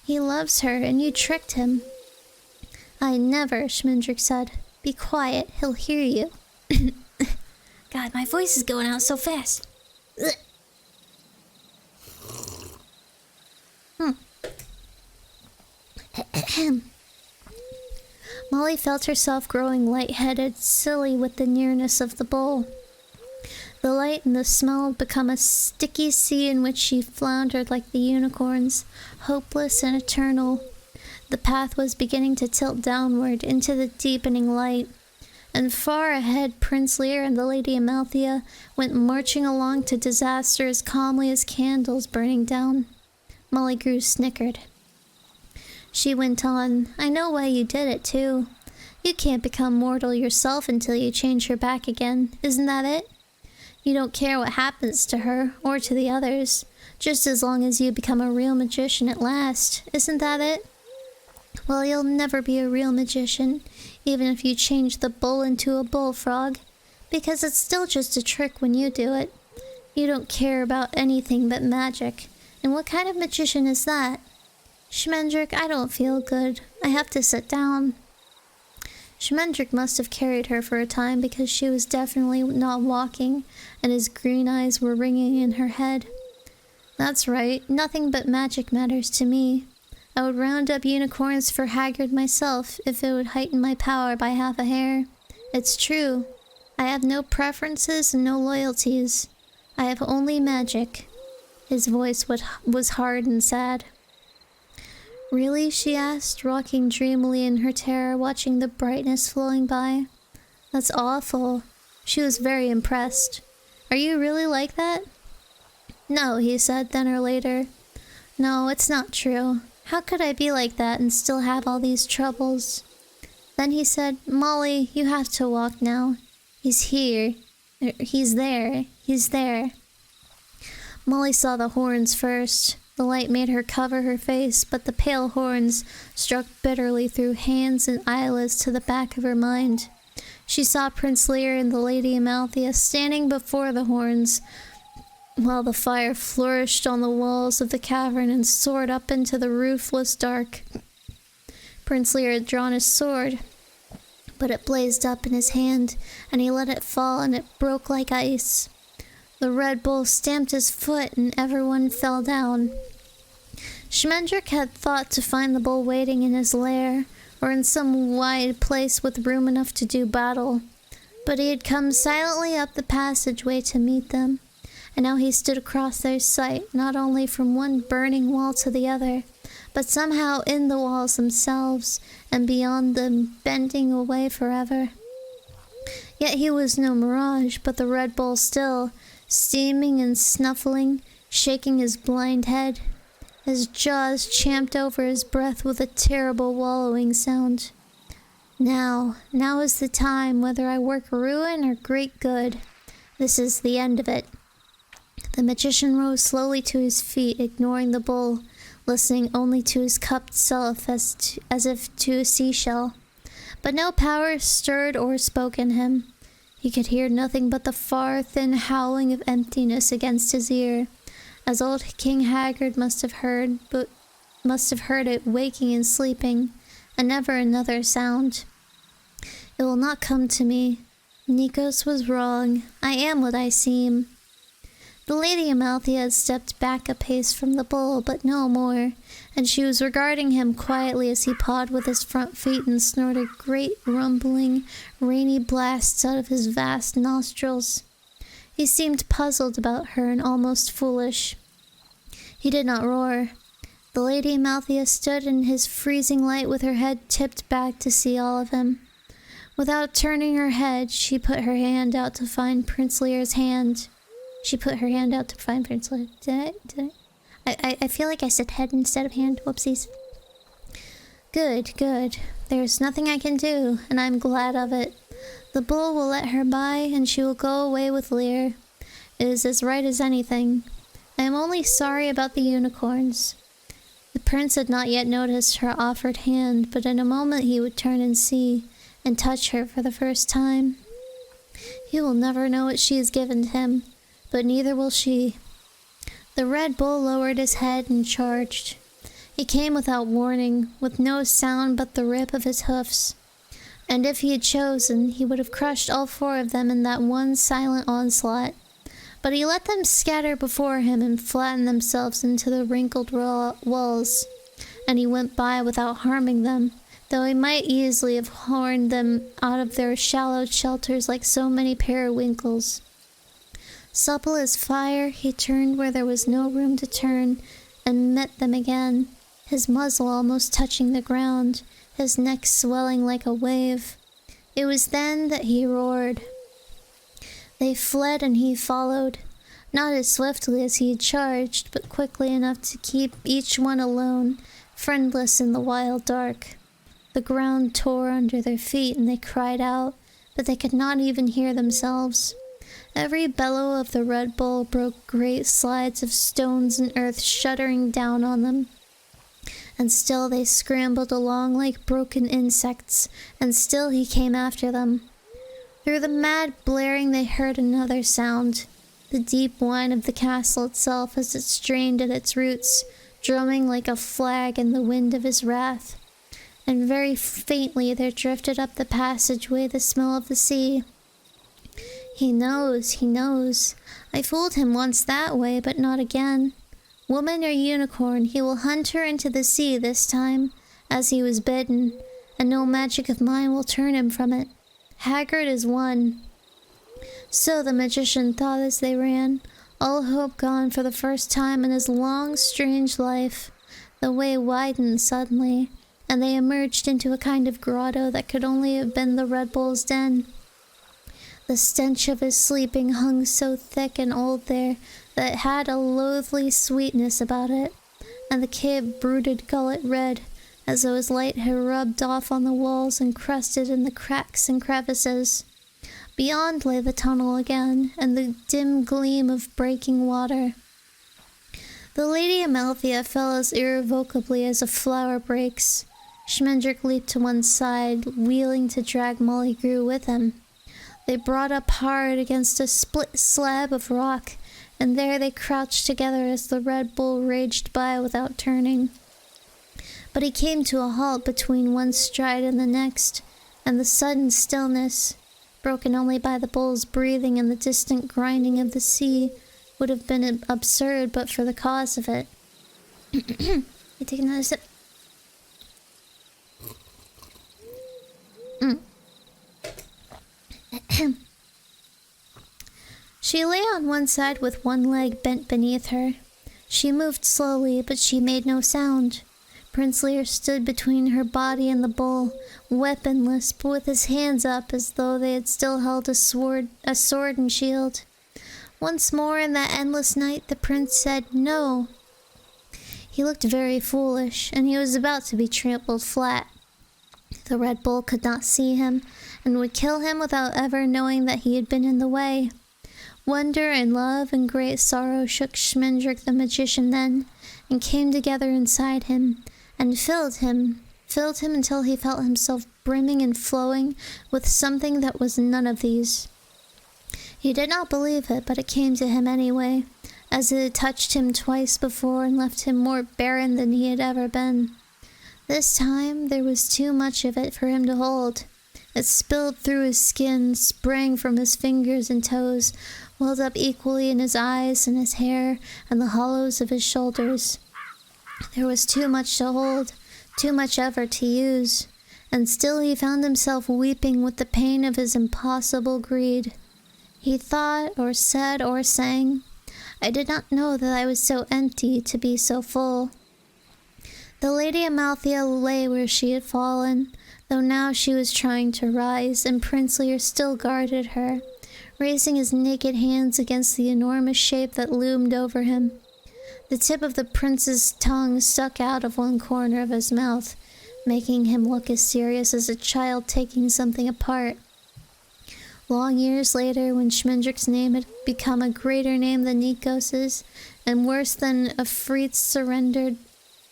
He loves her, and you tricked him. I never, Schmendrick said. Be quiet, he'll hear you. God, my voice is going out so fast. Molly felt herself growing lightheaded, silly with the nearness of the bowl. The light and the smell had become a sticky sea in which she floundered like the unicorns, hopeless and eternal. The path was beginning to tilt downward into the deepening light, and far ahead Prince Lear and the Lady Amalthea went marching along to disaster as calmly as candles burning down. Molly Grew snickered. She went on, I know why you did it, too. You can't become mortal yourself until you change her back again, isn't that it? You don't care what happens to her, or to the others, just as long as you become a real magician at last, isn't that it? Well, you'll never be a real magician, even if you change the bull into a bullfrog, because it's still just a trick when you do it. You don't care about anything but magic, and what kind of magician is that? Schmendrick, I don't feel good. I have to sit down. Schmendrick must have carried her for a time because she was definitely not walking, and his green eyes were ringing in her head. That's right, nothing but magic matters to me. I would round up unicorns for Haggard myself if it would heighten my power by half a hair. It's true. I have no preferences and no loyalties. I have only magic. His voice was hard and sad. Really? She asked, rocking dreamily in her terror, watching the brightness flowing by. That's awful. She was very impressed. Are you really like that? No, he said then or later. No, it's not true. How could I be like that and still have all these troubles? Then he said, Molly, you have to walk now. He's here. He's there. He's there. Molly saw the horns first. The light made her cover her face, but the pale horns struck bitterly through hands and eyelids to the back of her mind. She saw Prince Lear and the Lady Amalthea standing before the horns, while the fire flourished on the walls of the cavern and soared up into the roofless dark. Prince Lear had drawn his sword, but it blazed up in his hand, and he let it fall, and it broke like ice. The Red Bull stamped his foot, and everyone fell down. Schmendrick had thought to find the bull waiting in his lair, or in some wide place with room enough to do battle. But he had come silently up the passageway to meet them, and now he stood across their sight, not only from one burning wall to the other, but somehow in the walls themselves, and beyond them, bending away forever. Yet he was no mirage, but the Red Bull still, steaming and snuffling, shaking his blind head. His jaws champed over his breath with a terrible wallowing sound. Now is the time, whether I work ruin or great good. This is the end of it. The magician rose slowly to his feet, ignoring the bull, listening only to his cupped self as if to a seashell. But no power stirred or spoke in him. He could hear nothing but the far, thin howling of emptiness against his ear, as old King Haggard must have heard it waking and sleeping, and never another sound. It will not come to me. Nikos was wrong. I am what I seem. The Lady Amalthea had stepped back a pace from the bull, but no more, and she was regarding him quietly as he pawed with his front feet and snorted great rumbling, rainy blasts out of his vast nostrils. He seemed puzzled about her and almost foolish. He did not roar. The Lady Amalthea stood in his freezing light with her head tipped back to see all of him. Without turning her head, she put her hand out to find Prince Lear's hand. Did I? I feel like I said head instead of hand. Whoopsies. Good. There's nothing I can do, and I'm glad of it. The bull will let her by, and she will go away with Lear. It is as right as anything. I am only sorry about the unicorns. The prince had not yet noticed her offered hand, but in a moment he would turn and see, and touch her for the first time. He will never know what she has given to him, but neither will she. The Red Bull lowered his head and charged. He came without warning, with no sound but the rip of his hoofs. And if he had chosen, he would have crushed all four of them in that one silent onslaught. But he let them scatter before him and flatten themselves into the wrinkled walls, and he went by without harming them, though he might easily have horned them out of their shallow shelters like so many periwinkles. Supple as fire, he turned where there was no room to turn, and met them again, his muzzle almost touching the ground, his neck swelling like a wave. It was then that he roared. They fled and he followed, not as swiftly as he had charged, but quickly enough to keep each one alone, friendless in the wild dark. The ground tore under their feet and they cried out, but they could not even hear themselves. Every bellow of the Red Bull broke great slides of stones and earth shuddering down on them. And still they scrambled along like broken insects, and still he came after them. Through the mad blaring they heard another sound, the deep whine of the castle itself as it strained at its roots, drumming like a flag in the wind of his wrath. and very faintly there drifted up the passageway the smell of the sea. He knows, he knows. I fooled him once that way, but not again. Woman or unicorn, he will hunt her into the sea this time, as he was bidden, and no magic of mine will turn him from it. Haggard is one. So the magician thought as they ran, all hope gone for the first time in his long, strange life. The way widened suddenly, and they emerged into a kind of grotto that could only have been the Red Bull's den. The stench of his sleeping hung so thick and old there that it had a loathly sweetness about it, and the cave brooded gullet red, as though his light had rubbed off on the walls and crusted in the cracks and crevices. Beyond lay the tunnel again, and the dim gleam of breaking water. The Lady Amalthea fell as irrevocably as a flower breaks. Schmendrick leaped to one side, wheeling to drag Molly Grew with him. They brought up hard against a split slab of rock, and there they crouched together as the Red Bull raged by without turning. But he came to a halt between one stride and the next, and the sudden stillness, broken only by the bull's breathing and the distant grinding of the sea, would have been absurd but for the cause of it. You take another sip. She lay on one side with one leg bent beneath her. She moved slowly, but she made no sound. Prince Lear stood between her body and the bull, weaponless, but with his hands up as though they had still held a sword and shield. Once more in that endless night the prince said no. He looked very foolish, and he was about to be trampled flat. The Red Bull could not see him, and would kill him without ever knowing that he had been in the way. Wonder and love and great sorrow shook Schmendrick the magician then, and came together inside him, and filled him until he felt himself brimming and flowing with something that was none of these. He did not believe it, but it came to him anyway, as it had touched him twice before and left him more barren than he had ever been. This time there was too much of it for him to hold. It spilled through his skin, sprang from his fingers and toes, welled up equally in his eyes and his hair and the hollows of his shoulders. There was too much to hold, too much ever to use, and still he found himself weeping with the pain of his impossible greed. He thought, or said, or sang, "I did not know that I was so empty to be so full." The Lady Amalthea lay where she had fallen, though now she was trying to rise, and Prince Lear still guarded her, raising his naked hands against the enormous shape that loomed over him. The tip of the prince's tongue stuck out of one corner of his mouth, making him look as serious as a child taking something apart. Long years later, when Schmendrick's name had become a greater name than Nikos's, and worse than Ifrit's surrendered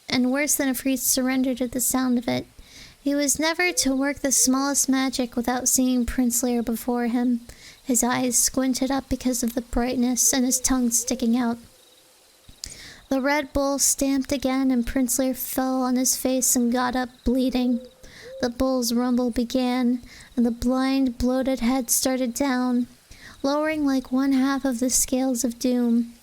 at the sound of it, he was never to work the smallest magic without seeing Prince Lear before him, his eyes squinted up because of the brightness and his tongue sticking out. The Red Bull stamped again, and Prince Lear fell on his face and got up bleeding. The bull's rumble began, and the blind, bloated head started down, lowering like one half of the scales of doom.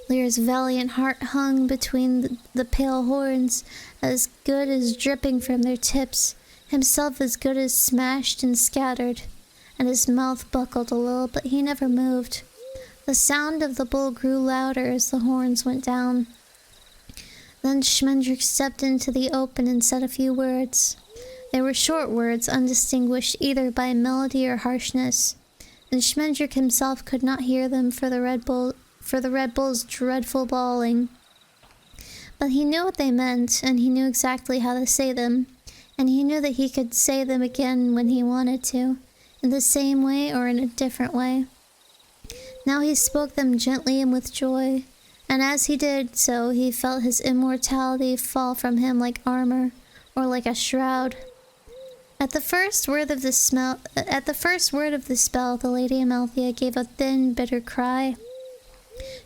Lear's valiant heart hung between the pale horns, as good as dripping from their tips, himself as good as smashed and scattered, and his mouth buckled a little, but he never moved. The sound of the bull grew louder as the horns went down. Then Schmendrick stepped into the open and said a few words. They were short words, undistinguished either by melody or harshness, and Schmendrick himself could not hear them for the Red Bull's dreadful bawling. But he knew what they meant, and he knew exactly how to say them, and he knew that he could say them again when he wanted to, in the same way or in a different way. Now he spoke them gently and with joy, and as he did so he felt his immortality fall from him like armor, or like a shroud. At the first word of the spell, the Lady Amalthea gave a thin, bitter cry.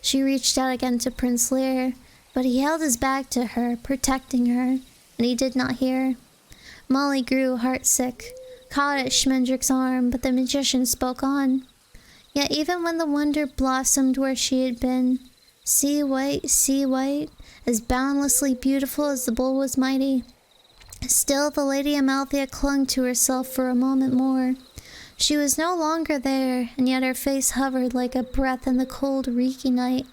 She reached out again to Prince Lear, but he held his back to her, protecting her, and he did not hear. Molly grew heartsick, caught at Schmendrick's arm, but the magician spoke on. Yet even when the wonder blossomed where she had been, sea white, as boundlessly beautiful as the bull was mighty, still the Lady Amalthea clung to herself for a moment more. She was no longer there, and yet her face hovered like a breath in the cold, reeky night.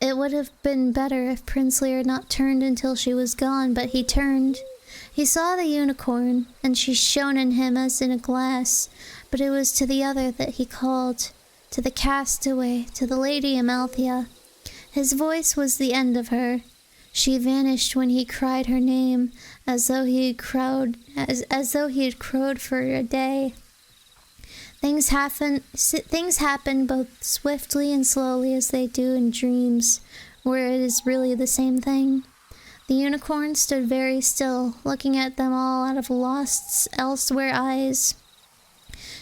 It would have been better if Prince Lear had not turned until she was gone, but he turned. He saw the unicorn, and she shone in him as in a glass, but it was to the other that he called, to the castaway, to the Lady Amalthea. His voice was the end of her. She vanished when he cried her name, as though he had crowed for a day. Things happen both swiftly and slowly as they do in dreams, where it is really the same thing. The unicorn stood very still, looking at them all out of lost elsewhere eyes.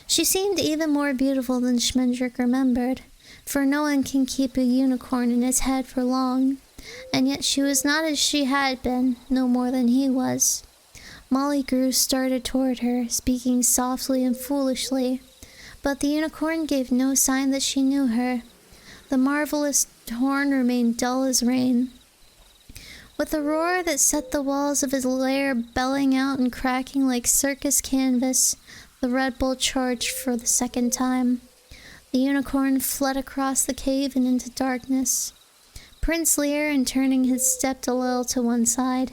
She seemed even more beautiful than Schmendrick remembered, for no one can keep a unicorn in his head for long, and yet she was not as she had been, no more than he was. Molly started toward her, speaking softly and foolishly, but the unicorn gave no sign that she knew her. The marvelous horn remained dull as rain. With a roar that set the walls of his lair belling out and cracking like circus canvas, the Red Bull charged for the second time. The unicorn fled across the cave and into darkness. Prince Lear, in turning, had stepped a little to one side,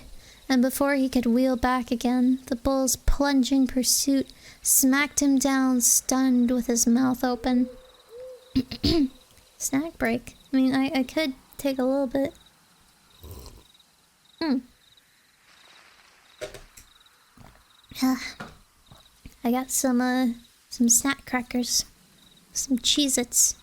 and before he could wheel back again, the bull's plunging pursuit smacked him down, stunned, with his mouth open. Snack break. I mean, I could take a little bit. I got some snack crackers. Some Cheez-Its.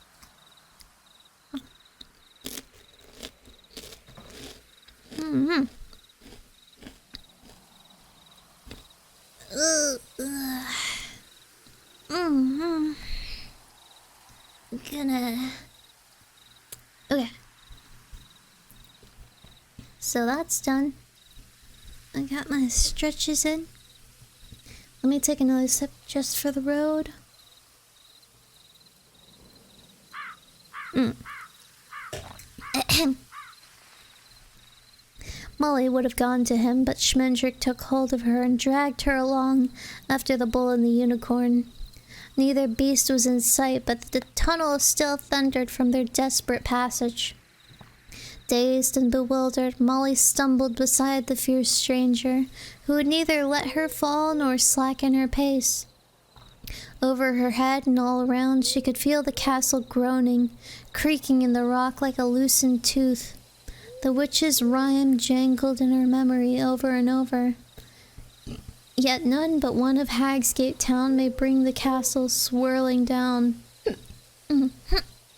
Okay. So that's done. I got my stretches in. Let me take another sip just for the road. Molly would have gone to him, but Schmendrick took hold of her and dragged her along after the bull and the unicorn. Neither beast was in sight, but the tunnel still thundered from their desperate passage. Dazed and bewildered, Molly stumbled beside the fierce stranger, who would neither let her fall nor slacken her pace. Over her head and all around, she could feel the castle groaning, creaking in the rock like a loosened tooth. The witch's rhyme jangled in her memory over and over. Yet none but one of Hagsgate Town may bring the castle swirling down.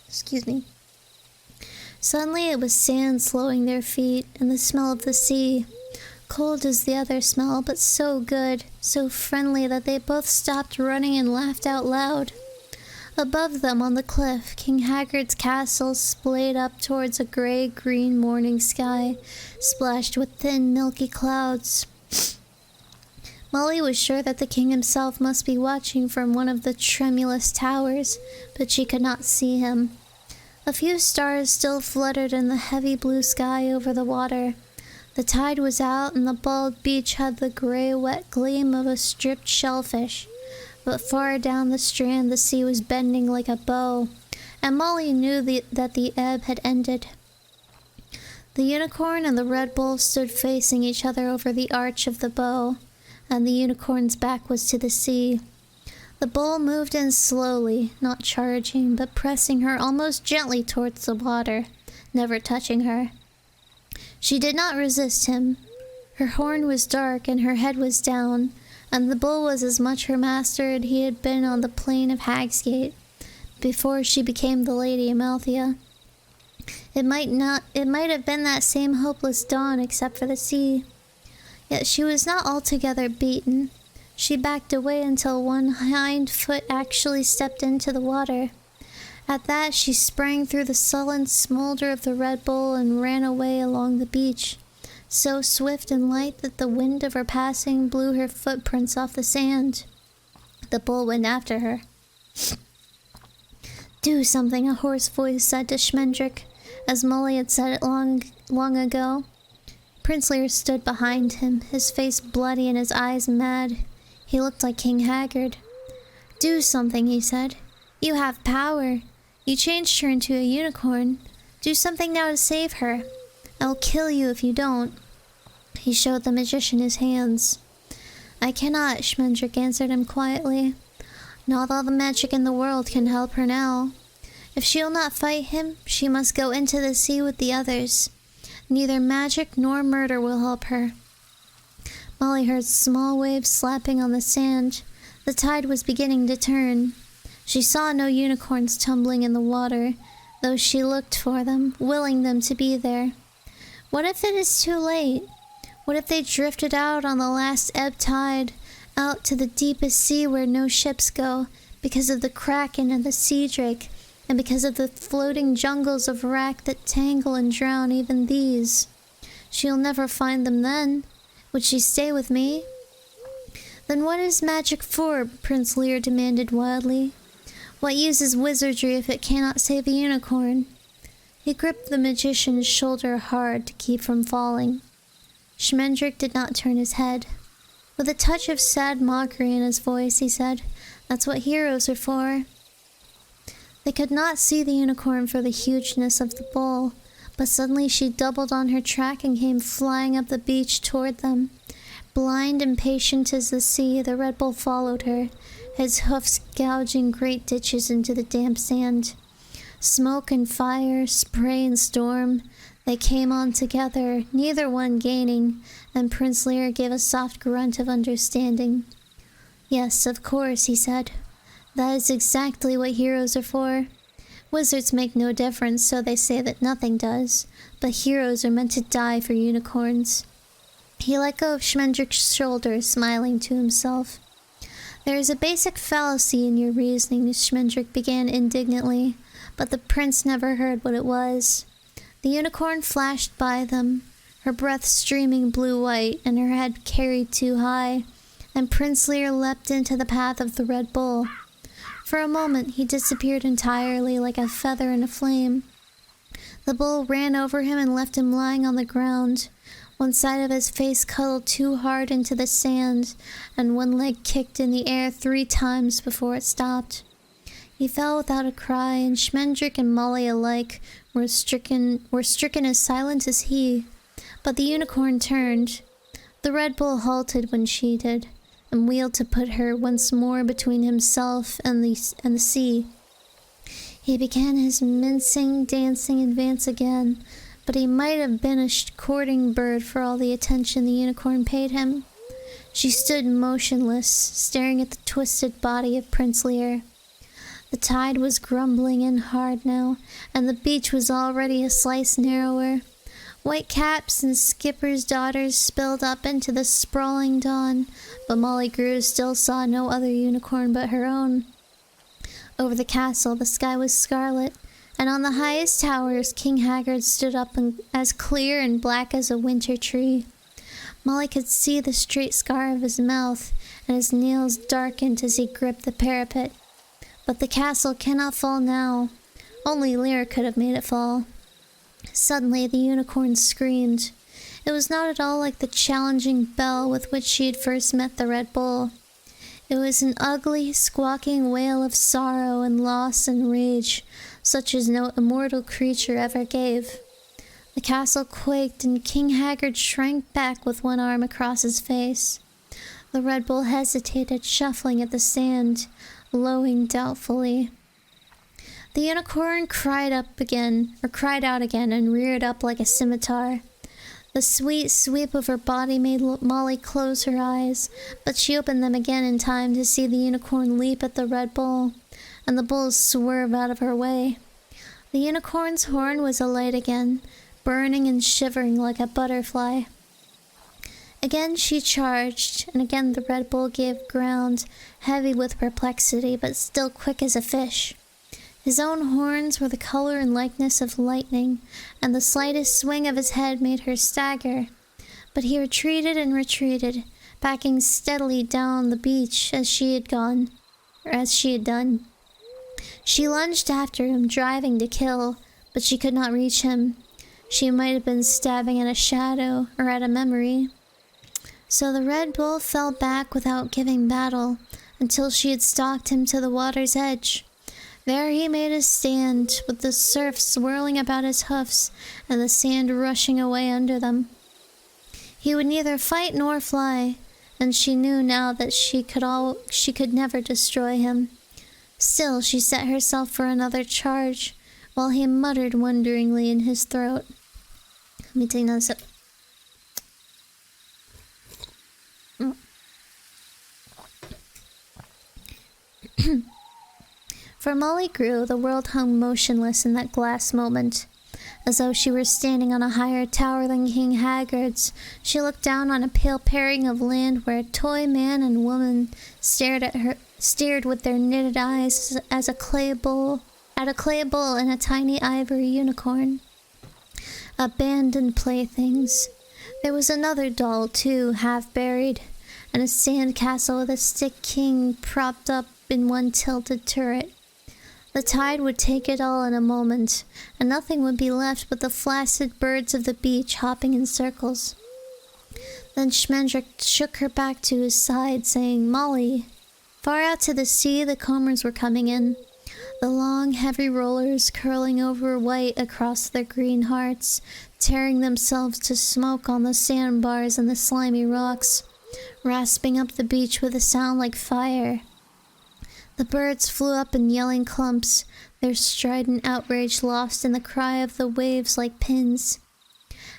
Excuse me. Suddenly it was sand slowing their feet, and the smell of the sea. Cold as the other smell, but so good, so friendly that they both stopped running and laughed out loud. Above them on the cliff, King Haggard's castle splayed up towards a gray-green morning sky, splashed with thin, milky clouds. Molly was sure that the king himself must be watching from one of the tremulous towers, but she could not see him. A few stars still fluttered in the heavy blue sky over the water. The tide was out, and the bald beach had the gray, wet gleam of a stripped shellfish. But far down the strand the sea was bending like a bow, and Molly knew that the ebb had ended. The unicorn and the Red Bull stood facing each other over the arch of the bow, and the unicorn's back was to the sea. The bull moved in slowly, not charging, but pressing her almost gently towards the water, never touching her. She did not resist him. Her horn was dark and her head was down, and the bull was as much her master as he had been on the plain of Hagsgate, before she became the Lady Amalthea. It might have been that same hopeless dawn except for the sea. Yet she was not altogether beaten. She backed away until one hind foot actually stepped into the water. At that, she sprang through the sullen smolder of the Red Bull and ran away along the beach, so swift and light that the wind of her passing blew her footprints off the sand. The bull went after her. "Do something," a hoarse voice said to Schmendrick, as Molly had said it long ago. Prince Lear stood behind him, his face bloody and his eyes mad. He looked like King Haggard. "Do something," he said. "You have power. You changed her into a unicorn. Do something now to save her. I will kill you if you don't." He showed the magician his hands. "I cannot," Schmendrick answered him quietly. "Not all the magic in the world can help her now. If she will not fight him, she must go into the sea with the others. Neither magic nor murder will help her." Molly heard small waves slapping on the sand. The tide was beginning to turn. She saw no unicorns tumbling in the water, though she looked for them, willing them to be there. What if it is too late? What if they drifted out on the last ebb tide, out to the deepest sea where no ships go, because of the kraken and the sea drake, and because of the floating jungles of wrack that tangle and drown even these? She'll never find them then. Would she stay with me? "Then what is magic for?" Prince Lear demanded wildly. "What use is wizardry if it cannot save a unicorn?" He gripped the magician's shoulder hard to keep from falling. Schmendrick did not turn his head. With a touch of sad mockery in his voice, he said, "That's what heroes are for." They could not see the unicorn for the hugeness of the bull, but suddenly she doubled on her track and came flying up the beach toward them. Blind and patient as the sea, the Red Bull followed her, his hoofs gouging great ditches into the damp sand. Smoke and fire, spray and storm, they came on together, neither one gaining, and Prince Lear gave a soft grunt of understanding. "Yes, of course," he said. "That is exactly what heroes are for. Wizards make no difference, so they say that nothing does, but heroes are meant to die for unicorns." He let go of Schmendrick's shoulder, smiling to himself. "There is a basic fallacy in your reasoning," Schmendrick began indignantly, but the prince never heard what it was. The unicorn flashed by them, her breath streaming blue-white and her head carried too high, and Prince Lear leapt into the path of the Red Bull. For a moment he disappeared entirely like a feather in a flame. The bull ran over him and left him lying on the ground. One side of his face cuddled too hard into the sand, and one leg kicked in the air 3 times before it stopped. He fell without a cry, and Schmendrick and Molly alike were stricken as silent as he. But the unicorn turned. The Red Bull halted when she did, and wheeled to put her once more between himself and the sea. He began his mincing, dancing advance again, but he might have been a courting bird for all the attention the unicorn paid him. She stood motionless, staring at the twisted body of Prince Lear. The tide was grumbling in hard now, and the beach was already a slice narrower. White caps and skippers' daughters spilled up into the sprawling dawn, but Molly Grew still saw no other unicorn but her own. Over the castle the sky was scarlet, and on the highest towers King Haggard stood up as clear and black as a winter tree. Molly could see the straight scar of his mouth, and his nails darkened as he gripped the parapet. But the castle cannot fall now. Only Lear could have made it fall. Suddenly the unicorn screamed. It was not at all like the challenging bell with which she had first met the Red Bull. It was an ugly, squawking wail of sorrow and loss and rage, such as no immortal creature ever gave. The castle quaked, and King Haggard shrank back with one arm across his face. The Red Bull hesitated, shuffling at the sand, lowing doubtfully. The unicorn cried out again, and reared up like a scimitar. The sweet sweep of her body made Molly close her eyes, but she opened them again in time to see the unicorn leap at the Red Bull, and the bull swerve out of her way. The unicorn's horn was alight again, burning and shivering like a butterfly. Again she charged, and again the Red Bull gave ground, heavy with perplexity, but still quick as a fish. His own horns were the color and likeness of lightning, and the slightest swing of his head made her stagger. But he retreated and retreated, backing steadily down the beach as she had gone, or as she had done. She lunged after him, driving to kill, but she could not reach him. She might have been stabbing at a shadow or at a memory. So the Red Bull fell back without giving battle, until she had stalked him to the water's edge. There he made a stand, with the surf swirling about his hoofs and the sand rushing away under them. He would neither fight nor fly, and she knew now that she could never destroy him. Still, she set herself for another charge, while he muttered wonderingly in his throat. Let me take another sip. For Molly grew, the world hung motionless in that glass moment. As though she were standing on a higher tower than King Haggard's, she looked down on a pale paring of land where a toy man and woman stared with their knitted eyes at a clay bowl and a tiny ivory unicorn. Abandoned playthings. There was another doll, too, half buried, and a sand castle with a stick king propped up in one tilted turret. The tide would take it all in a moment, and nothing would be left but the flaccid birds of the beach hopping in circles. Then Schmendrick shook her back to his side, saying, "Molly." Far out to the sea, the combers were coming in, the long, heavy rollers curling over white across their green hearts, tearing themselves to smoke on the sandbars and the slimy rocks, rasping up the beach with a sound like fire. The birds flew up in yelling clumps, their strident outrage lost in the cry of the waves like pins.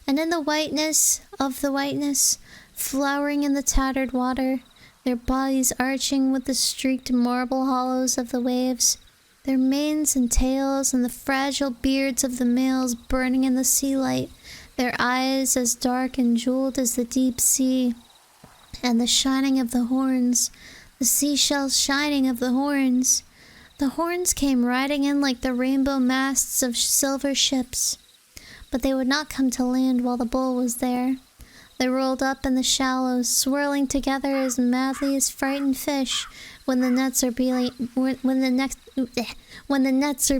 And in the whiteness, flowering in the tattered water, their bodies arching with the streaked marble hollows of the waves, their manes and tails and the fragile beards of the males burning in the sea light, their eyes as dark and jeweled as the deep sea, and the shining of the horns, the seashells shining of the horns. The horns came riding in like the rainbow masts of silver ships. But they would not come to land while the bull was there. They rolled up in the shallows, swirling together as madly as frightened fish when the nets are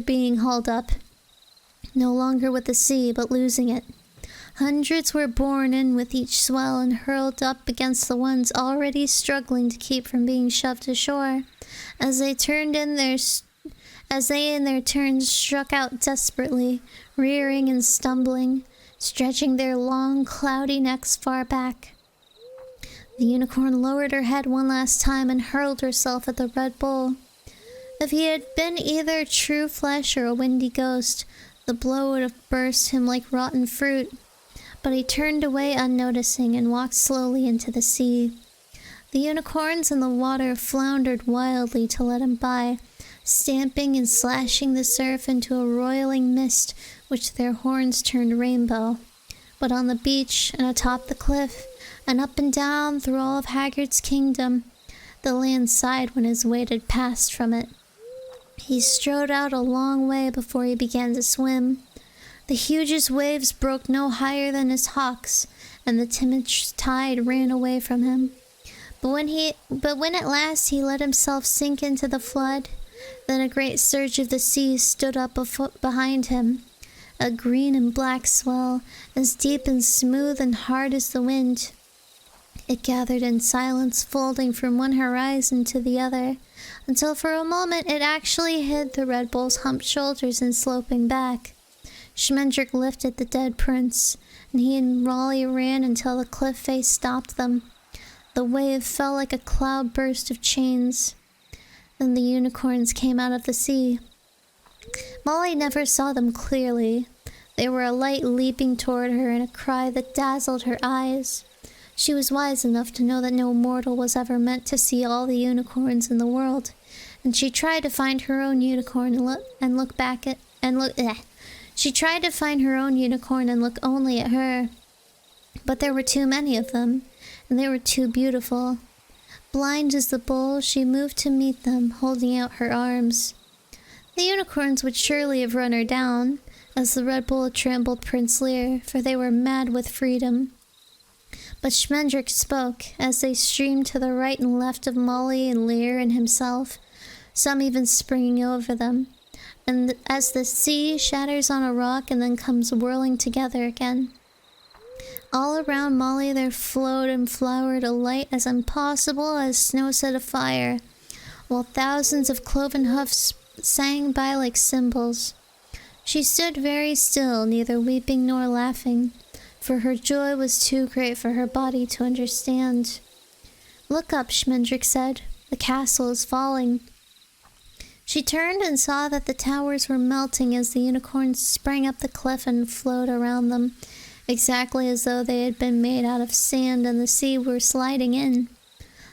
being hauled up. No longer with the sea, but losing it. Hundreds were borne in with each swell and hurled up against the ones already struggling to keep from being shoved ashore, as they in their turns struck out desperately, rearing and stumbling, stretching their long, cloudy necks far back. The unicorn lowered her head one last time and hurled herself at the Red Bull. If he had been either true flesh or a windy ghost, the blow would have burst him like rotten fruit. But he turned away unnoticing and walked slowly into the sea. The unicorns in the water floundered wildly to let him by, stamping and slashing the surf into a roiling mist which their horns turned rainbow. But on the beach and atop the cliff, and up and down through all of Haggard's kingdom, the land sighed when his weight had passed from it. He strode out a long way before he began to swim. The hugest waves broke no higher than his hocks, and the timid tide ran away from him. But when at last he let himself sink into the flood, then a great surge of the sea stood up a foot behind him, a green and black swell, as deep and smooth and hard as the wind. It gathered in silence, folding from one horizon to the other, until for a moment it actually hid the Red Bull's humped shoulders and sloping back. Schmendrick lifted the dead prince, and he and Molly ran until the cliff face stopped them. The wave fell like a cloud burst of chains. Then the unicorns came out of the sea. Molly never saw them clearly. They were a light leaping toward her and a cry that dazzled her eyes. She was wise enough to know that no mortal was ever meant to see all the unicorns in the world, and she tried to find her own unicorn She tried to find her own unicorn and look only at her. But there were too many of them, and they were too beautiful. Blind as the bull, she moved to meet them, holding out her arms. The unicorns would surely have run her down, as the Red Bull trampled Prince Lear, for they were mad with freedom. But Schmendrick spoke as they streamed to the right and left of Molly and Lear and himself, some even springing over them. And as the sea shatters on a rock and then comes whirling together again. All around Molly there flowed and flowered a light as impossible as snow set afire, while thousands of cloven hoofs sang by like cymbals. She stood very still, neither weeping nor laughing, for her joy was too great for her body to understand. "Look up," Schmendrick said. "The castle is falling." She turned and saw that the towers were melting as the unicorns sprang up the cliff and flowed around them, exactly as though they had been made out of sand and the sea were sliding in.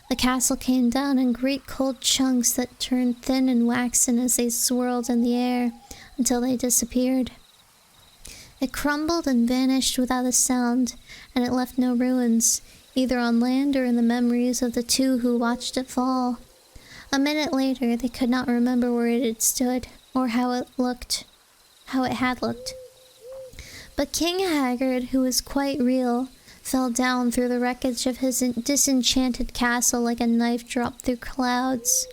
The castle came down in great cold chunks that turned thin and waxen as they swirled in the air until they disappeared. It crumbled and vanished without a sound, and it left no ruins, either on land or in the memories of the two who watched it fall. A minute later, they could not remember where it had stood, or how it had looked. But King Haggard, who was quite real, fell down through the wreckage of his disenchanted castle like a knife dropped through clouds.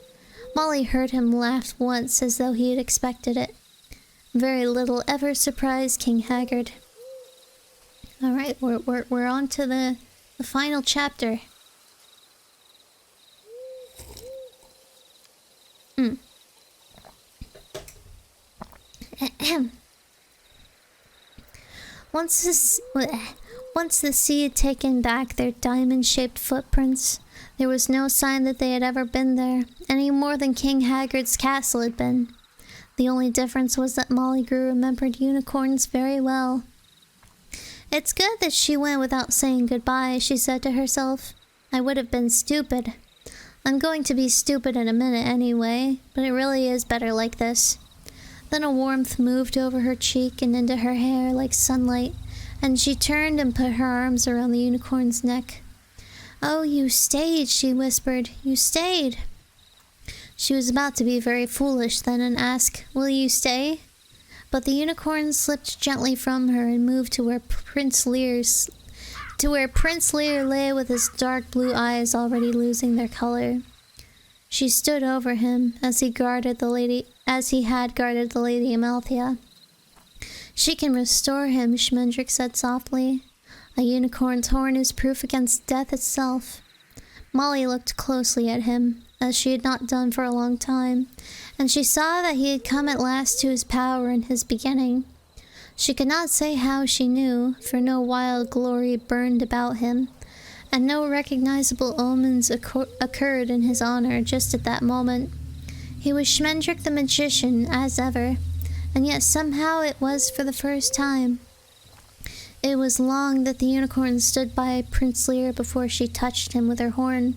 Molly heard him laugh once as though he had expected it. Very little ever surprised King Haggard. Alright, we're on to the final chapter. Once the sea had taken back their diamond-shaped footprints, there was no sign that they had ever been there, any more than King Haggard's castle had been. The only difference was that Molly Grew remembered unicorns very well. "It's good that she went without saying goodbye," she said to herself. "I would have been stupid. I'm going to be stupid in a minute anyway, but it really is better like this." Then a warmth moved over her cheek and into her hair like sunlight, and she turned and put her arms around the unicorn's neck. "Oh, you stayed," she whispered. "You stayed." She was about to be very foolish then and ask, "Will you stay?" But the unicorn slipped gently from her and moved to where Prince Lear lay with his dark blue eyes already losing their color. She stood over him as he had guarded the Lady Amalthea. "She can restore him," Schmendrick said softly. "A unicorn's horn is proof against death itself." Molly looked closely at him, as she had not done for a long time, and she saw that he had come at last to his power and his beginning. She could not say how she knew, for no wild glory burned about him, and no recognizable omens occurred in his honor just at that moment. He was Schmendrick the magician, as ever, and yet somehow it was for the first time. It was long that the unicorn stood by Prince Lear before she touched him with her horn.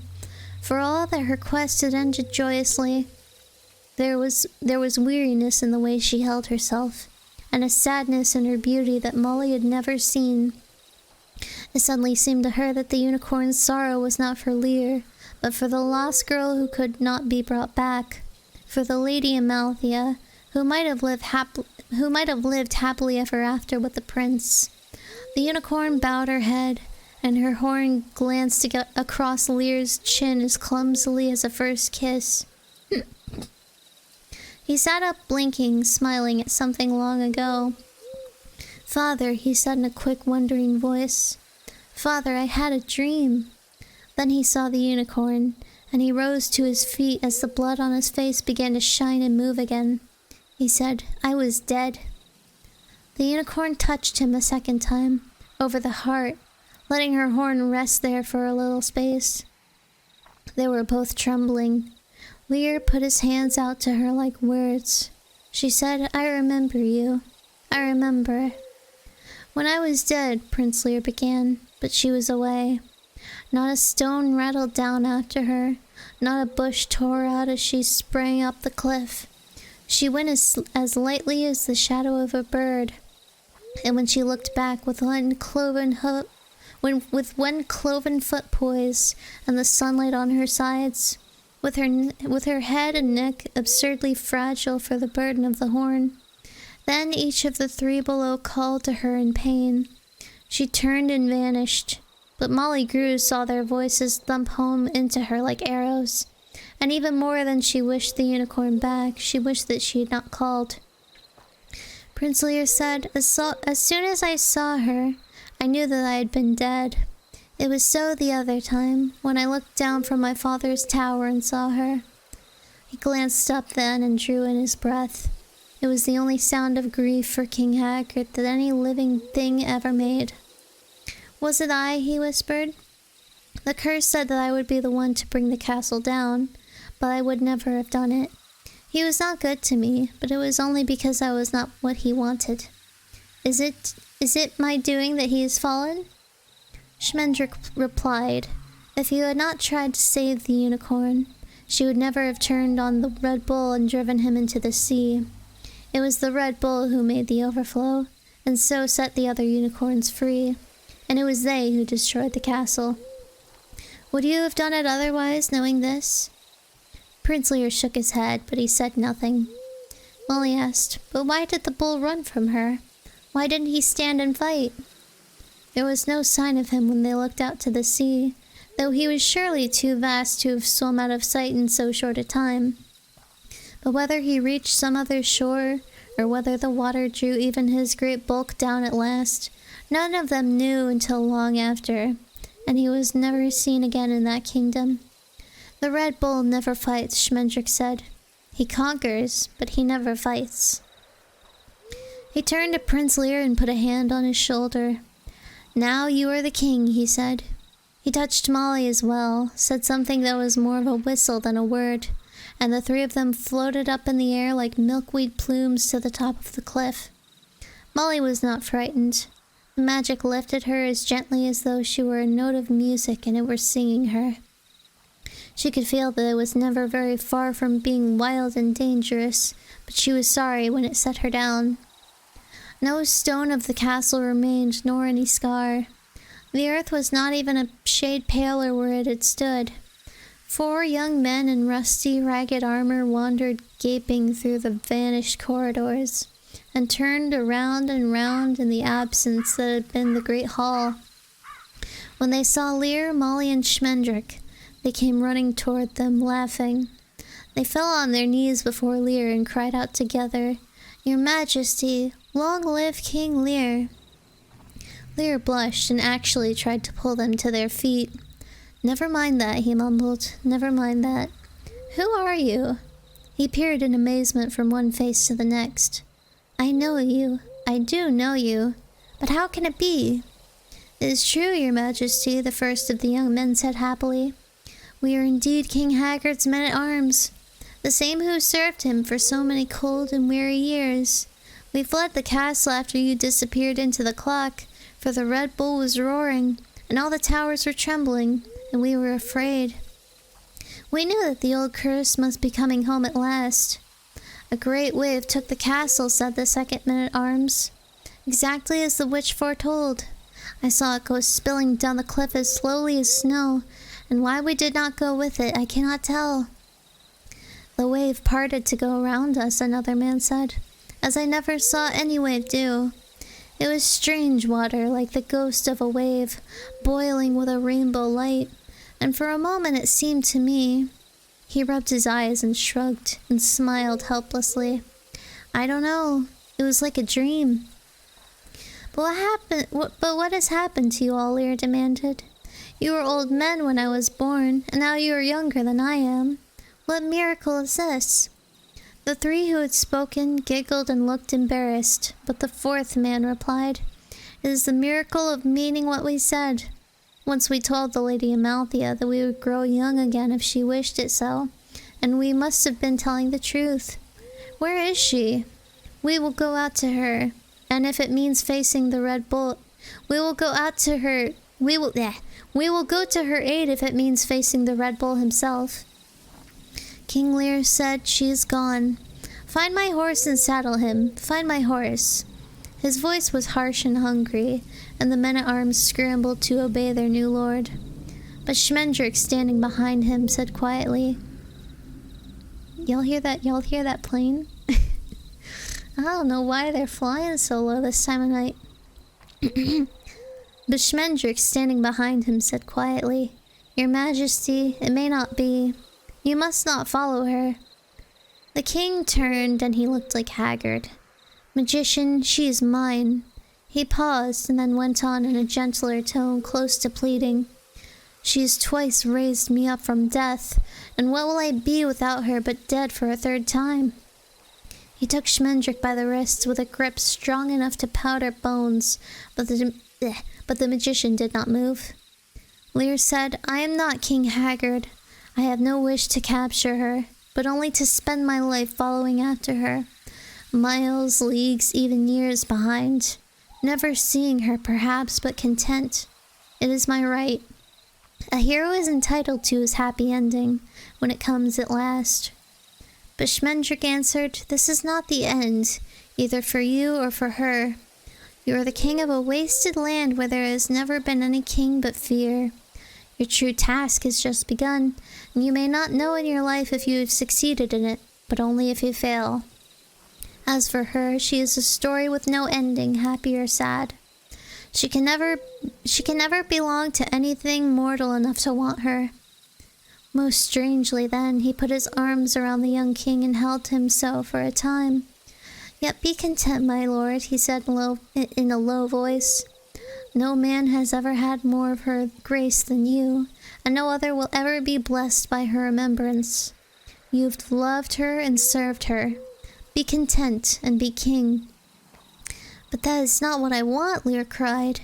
For all that her quest had ended joyously, there was weariness in the way she held herself, and a sadness in her beauty that Molly had never seen. It suddenly seemed to her that the unicorn's sorrow was not for Lear, but for the lost girl who could not be brought back, for the Lady Amalthea, who might have lived happily ever after with the prince. The unicorn bowed her head, and her horn glanced across Lear's chin as clumsily as a first kiss. He sat up blinking, smiling at something long ago. "Father," he said in a quick, wondering voice. "Father, I had a dream." Then he saw the unicorn, and he rose to his feet as the blood on his face began to shine and move again. He said, "I was dead." The unicorn touched him a second time, over the heart, letting her horn rest there for a little space. They were both trembling. Lear put his hands out to her like words. She said, "I remember you. I remember." "When I was dead," Prince Lear began, but she was away. Not a stone rattled down after her, not a bush tore out as she sprang up the cliff. She went as lightly as the shadow of a bird, and when she looked back with one cloven foot poised and the sunlight on her sides, with her head and neck absurdly fragile for the burden of the horn, then each of the three below called to her in pain. She turned and vanished. But Molly Grew saw their voices thump home into her like arrows. And even more than she wished the unicorn back, she wished that she had not called. Prince Lear said, as soon as I saw her, I knew that I had been dead. It was so the other time, when I looked down from my father's tower and saw her. He glanced up then and drew in his breath. It was the only sound of grief for King Haggard that any living thing ever made. Was it I, he whispered. The curse said that I would be the one to bring the castle down, but I would never have done it. He was not good to me, but it was only because I was not what he wanted. Is it my doing that he has fallen? Schmendrick replied, if you had not tried to save the unicorn, she would never have turned on the Red Bull and driven him into the sea. It was the Red Bull who made the overflow, and so set the other unicorns free, and it was they who destroyed the castle. Would you have done it otherwise, knowing this? Prince Lear shook his head, but he said nothing. Molly asked, but why did the bull run from her? Why didn't he stand and fight? There was no sign of him when they looked out to the sea, though he was surely too vast to have swum out of sight in so short a time. But whether he reached some other shore, or whether the water drew even his great bulk down at last, none of them knew until long after, and he was never seen again in that kingdom. The Red Bull never fights, Schmendrick said. He conquers, but he never fights. He turned to Prince Lear and put a hand on his shoulder. Now you are the king, he said. He touched Molly as well, said something that was more of a whistle than a word, and the three of them floated up in the air like milkweed plumes to the top of the cliff. Molly was not frightened. The magic lifted her as gently as though she were a note of music and it were singing her. She could feel that it was never very far from being wild and dangerous, but she was sorry when it set her down. No stone of the castle remained, nor any scar. The earth was not even a shade paler where it had stood. 4 young men in rusty, ragged armor wandered gaping through the vanished corridors, and turned around and round in the absence that had been the great hall. When they saw Lear, Molly, and Schmendrick, they came running toward them, laughing. They fell on their knees before Lear and cried out together, Your Majesty, long live King Lear! Lear blushed and actually tried to pull them to their feet. Never mind that, he mumbled. Never mind that. Who are you? He peered in amazement from one face to the next. I know you. I do know you. But how can it be? It is true, Your Majesty, the first of the young men said happily. We are indeed King Haggard's men-at-arms, the same who served him for so many cold and weary years. We fled the castle after you disappeared into the clock, for the Red Bull was roaring, and all the towers were trembling, and we were afraid. We knew that the old curse must be coming home at last. A great wave took the castle, said the second man-at-arms, exactly as the witch foretold. I saw it go spilling down the cliff as slowly as snow, and why we did not go with it, I cannot tell. The wave parted to go around us, another man said, as I never saw any wave do. It was strange water, like the ghost of a wave, boiling with a rainbow light, and for a moment it seemed to me... He rubbed his eyes and shrugged and smiled helplessly. I don't know. It was like a dream. But what happened? What has happened to you all? Lear demanded. You were old men when I was born, and now you are younger than I am. What miracle is this? The 3 who had spoken giggled and looked embarrassed, but the 4th man replied, It is the miracle of meaning what we said. Once we told the Lady Amalthea that we would grow young again if she wished it so, and we must have been telling the truth. Where is she? We will go out to her, and if it means facing the Red Bull, we will go out to her. We will go to her aid if it means facing the Red Bull himself. King Lear said, She is gone. Find my horse and saddle him. Find my horse. His voice was harsh and hungry, and the men-at-arms scrambled to obey their new lord. But Schmendrick, standing behind him, said quietly, Y'all hear that? Y'all hear that plane? I don't know why they're flying so low this time of night. But Schmendrick, standing behind him, said quietly, "Your Majesty, it may not be. You must not follow her." The king turned and he looked like Haggard. "Magician, she is mine." He paused and then went on in a gentler tone, close to pleading. "She has twice raised me up from death, and what will I be without her but dead for a third time?" He took Schmendrick by the wrists with a grip strong enough to powder bones, but the magician did not move. Lear said, "I am not King Haggard. I have no wish to capture her, but only to spend my life following after her, miles, leagues, even years behind, never seeing her perhaps, but content. It is my right. A hero is entitled to his happy ending, when it comes at last." But Schmendrick answered, "This is not the end, either for you or for her. You are the king of a wasted land where there has never been any king but fear. Your true task has just begun, and you may not know in your life if you have succeeded in it, but only if you fail. As for her, she is a story with no ending, happy or sad. She can never belong to anything mortal enough to want her." Most strangely then, he put his arms around the young king and held him so for a time. "Yet be content, my lord," he said in a low voice. "No man has ever had more of her grace than you, and no other will ever be blessed by her remembrance. You've loved her and served her. Be content and be king." "But that is not what I want," Lear cried.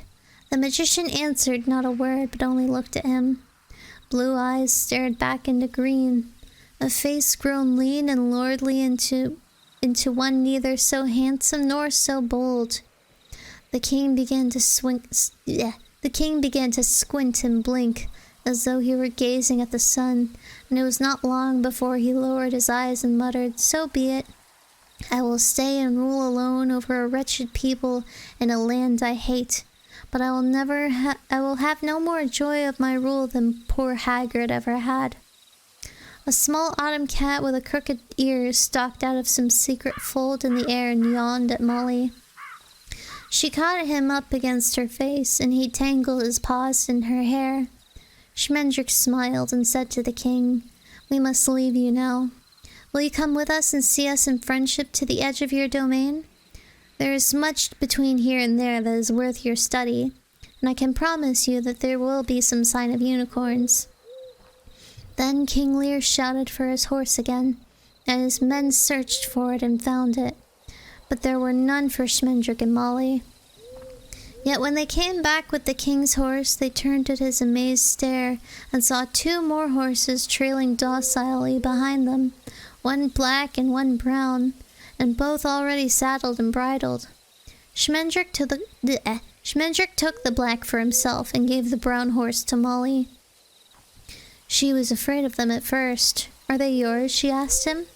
The magician answered not a word, but only looked at him. Blue eyes stared back into green, a face grown lean and lordly into one neither so handsome nor so bold. The king began to squint and blink, as though he were gazing at the sun, and it was not long before he lowered his eyes and muttered, "So be it. I will stay and rule alone over a wretched people in a land I hate. But I will have no more joy of my rule than poor Haggard ever had." A small autumn cat with a crooked ear stalked out of some secret fold in the air and yawned at Molly. She caught him up against her face, and he tangled his paws in her hair. Schmendrick smiled and said to the king, "We must leave you now. Will you come with us and see us in friendship to the edge of your domain? There is much between here and there that is worth your study, and I can promise you that there will be some sign of unicorns." Then King Lear shouted for his horse again, and his men searched for it and found it, but there were none for Schmendrick and Molly. Yet when they came back with the king's horse, they turned at his amazed stare and saw 2 more horses trailing docilely behind them, one black and one brown, and both already saddled and bridled. Schmendrick took the black for himself and gave the brown horse to Molly. She was afraid of them at first. "Are they yours?" she asked him.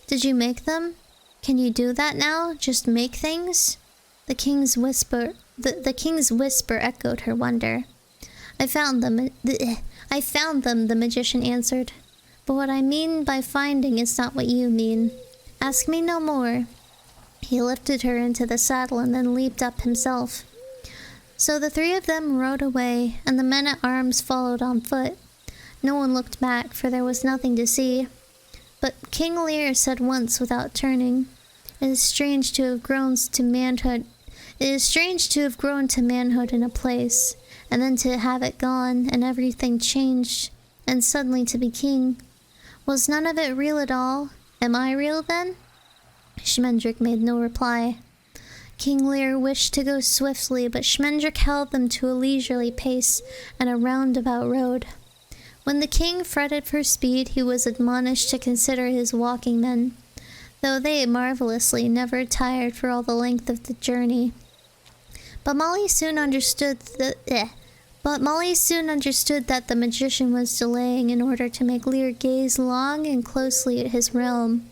"Did you make them? Can you do that now? Just make things?" The king's whisper echoed her wonder. I found them, the magician answered. "But what I mean by finding is not what you mean. Ask me no more." He lifted her into the saddle and then leaped up himself. So the 3 of them rode away, and the men at arms followed on foot. No one looked back, for there was nothing to see. But King Lear said once without turning, "It is strange to have grown to manhood. It is strange to have grown to manhood in a place, and then to have it gone, and everything changed, and suddenly to be king. Was none of it real at all? Am I real then?" Schmendrick made no reply. King Lear wished to go swiftly, but Schmendrick held them to a leisurely pace and a roundabout road. When the king fretted for speed, he was admonished to consider his walking men, though they marvelously never tired for all the length of the journey. But Molly soon understood that the magician was delaying in order to make Lear gaze long and closely at his realm,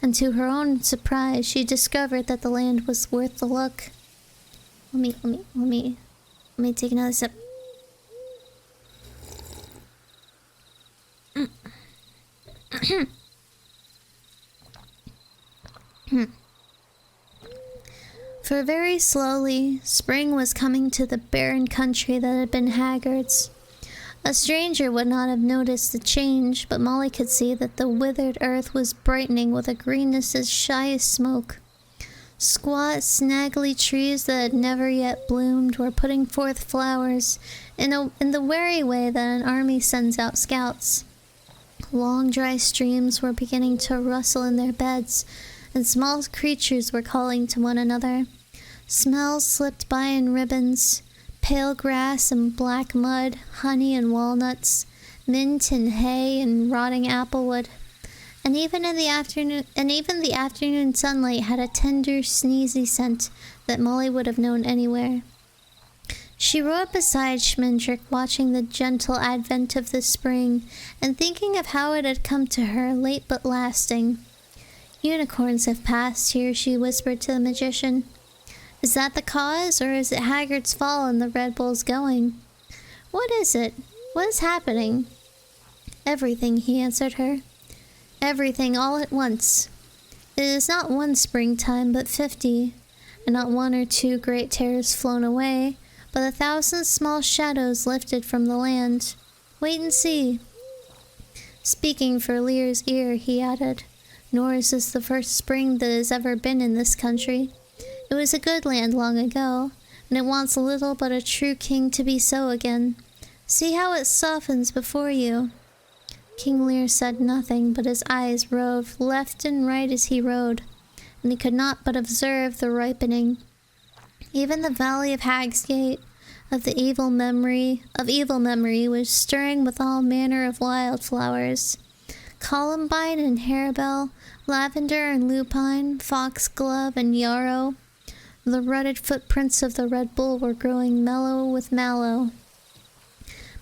and to her own surprise, she discovered that the land was worth the look. Let me take another sip. For very slowly, spring was coming to the barren country that had been Haggard's. A stranger would not have noticed the change, but Molly could see that the withered earth was brightening with a greenness as shy as smoke. Squat, snaggly trees that had never yet bloomed were putting forth flowers in the wary way that an army sends out scouts. Long dry streams were beginning to rustle in their beds, and small creatures were calling to one another. Smells slipped by in ribbons: pale grass and black mud, honey and walnuts, mint and hay and rotting applewood. And even the afternoon sunlight had a tender, sneezy scent that Molly would have known anywhere. She rode beside Schmendrick, watching the gentle advent of the spring, and thinking of how it had come to her, late but lasting. "Unicorns have passed here," she whispered to the magician. "Is that the cause, or is it Haggard's fall and the Red Bull's going? What is it? What is happening?" "Everything," he answered her. "Everything all at once. It is not one springtime, but 50, and not one or two great terrors flown away, but 1,000 small shadows lifted from the land. Wait and see." Speaking for Lear's ear, he added, "Nor is this the first spring that has ever been in this country. It was a good land long ago, and it wants little but a true king to be so again. See how it softens before you." King Lear said nothing, but his eyes roved left and right as he rode, and he could not but observe the ripening. Even the valley of Hagsgate, of evil memory, was stirring with all manner of wildflowers. Columbine and harebell, lavender and lupine, foxglove and yarrow. The rutted footprints of the Red Bull were growing mellow with mallow.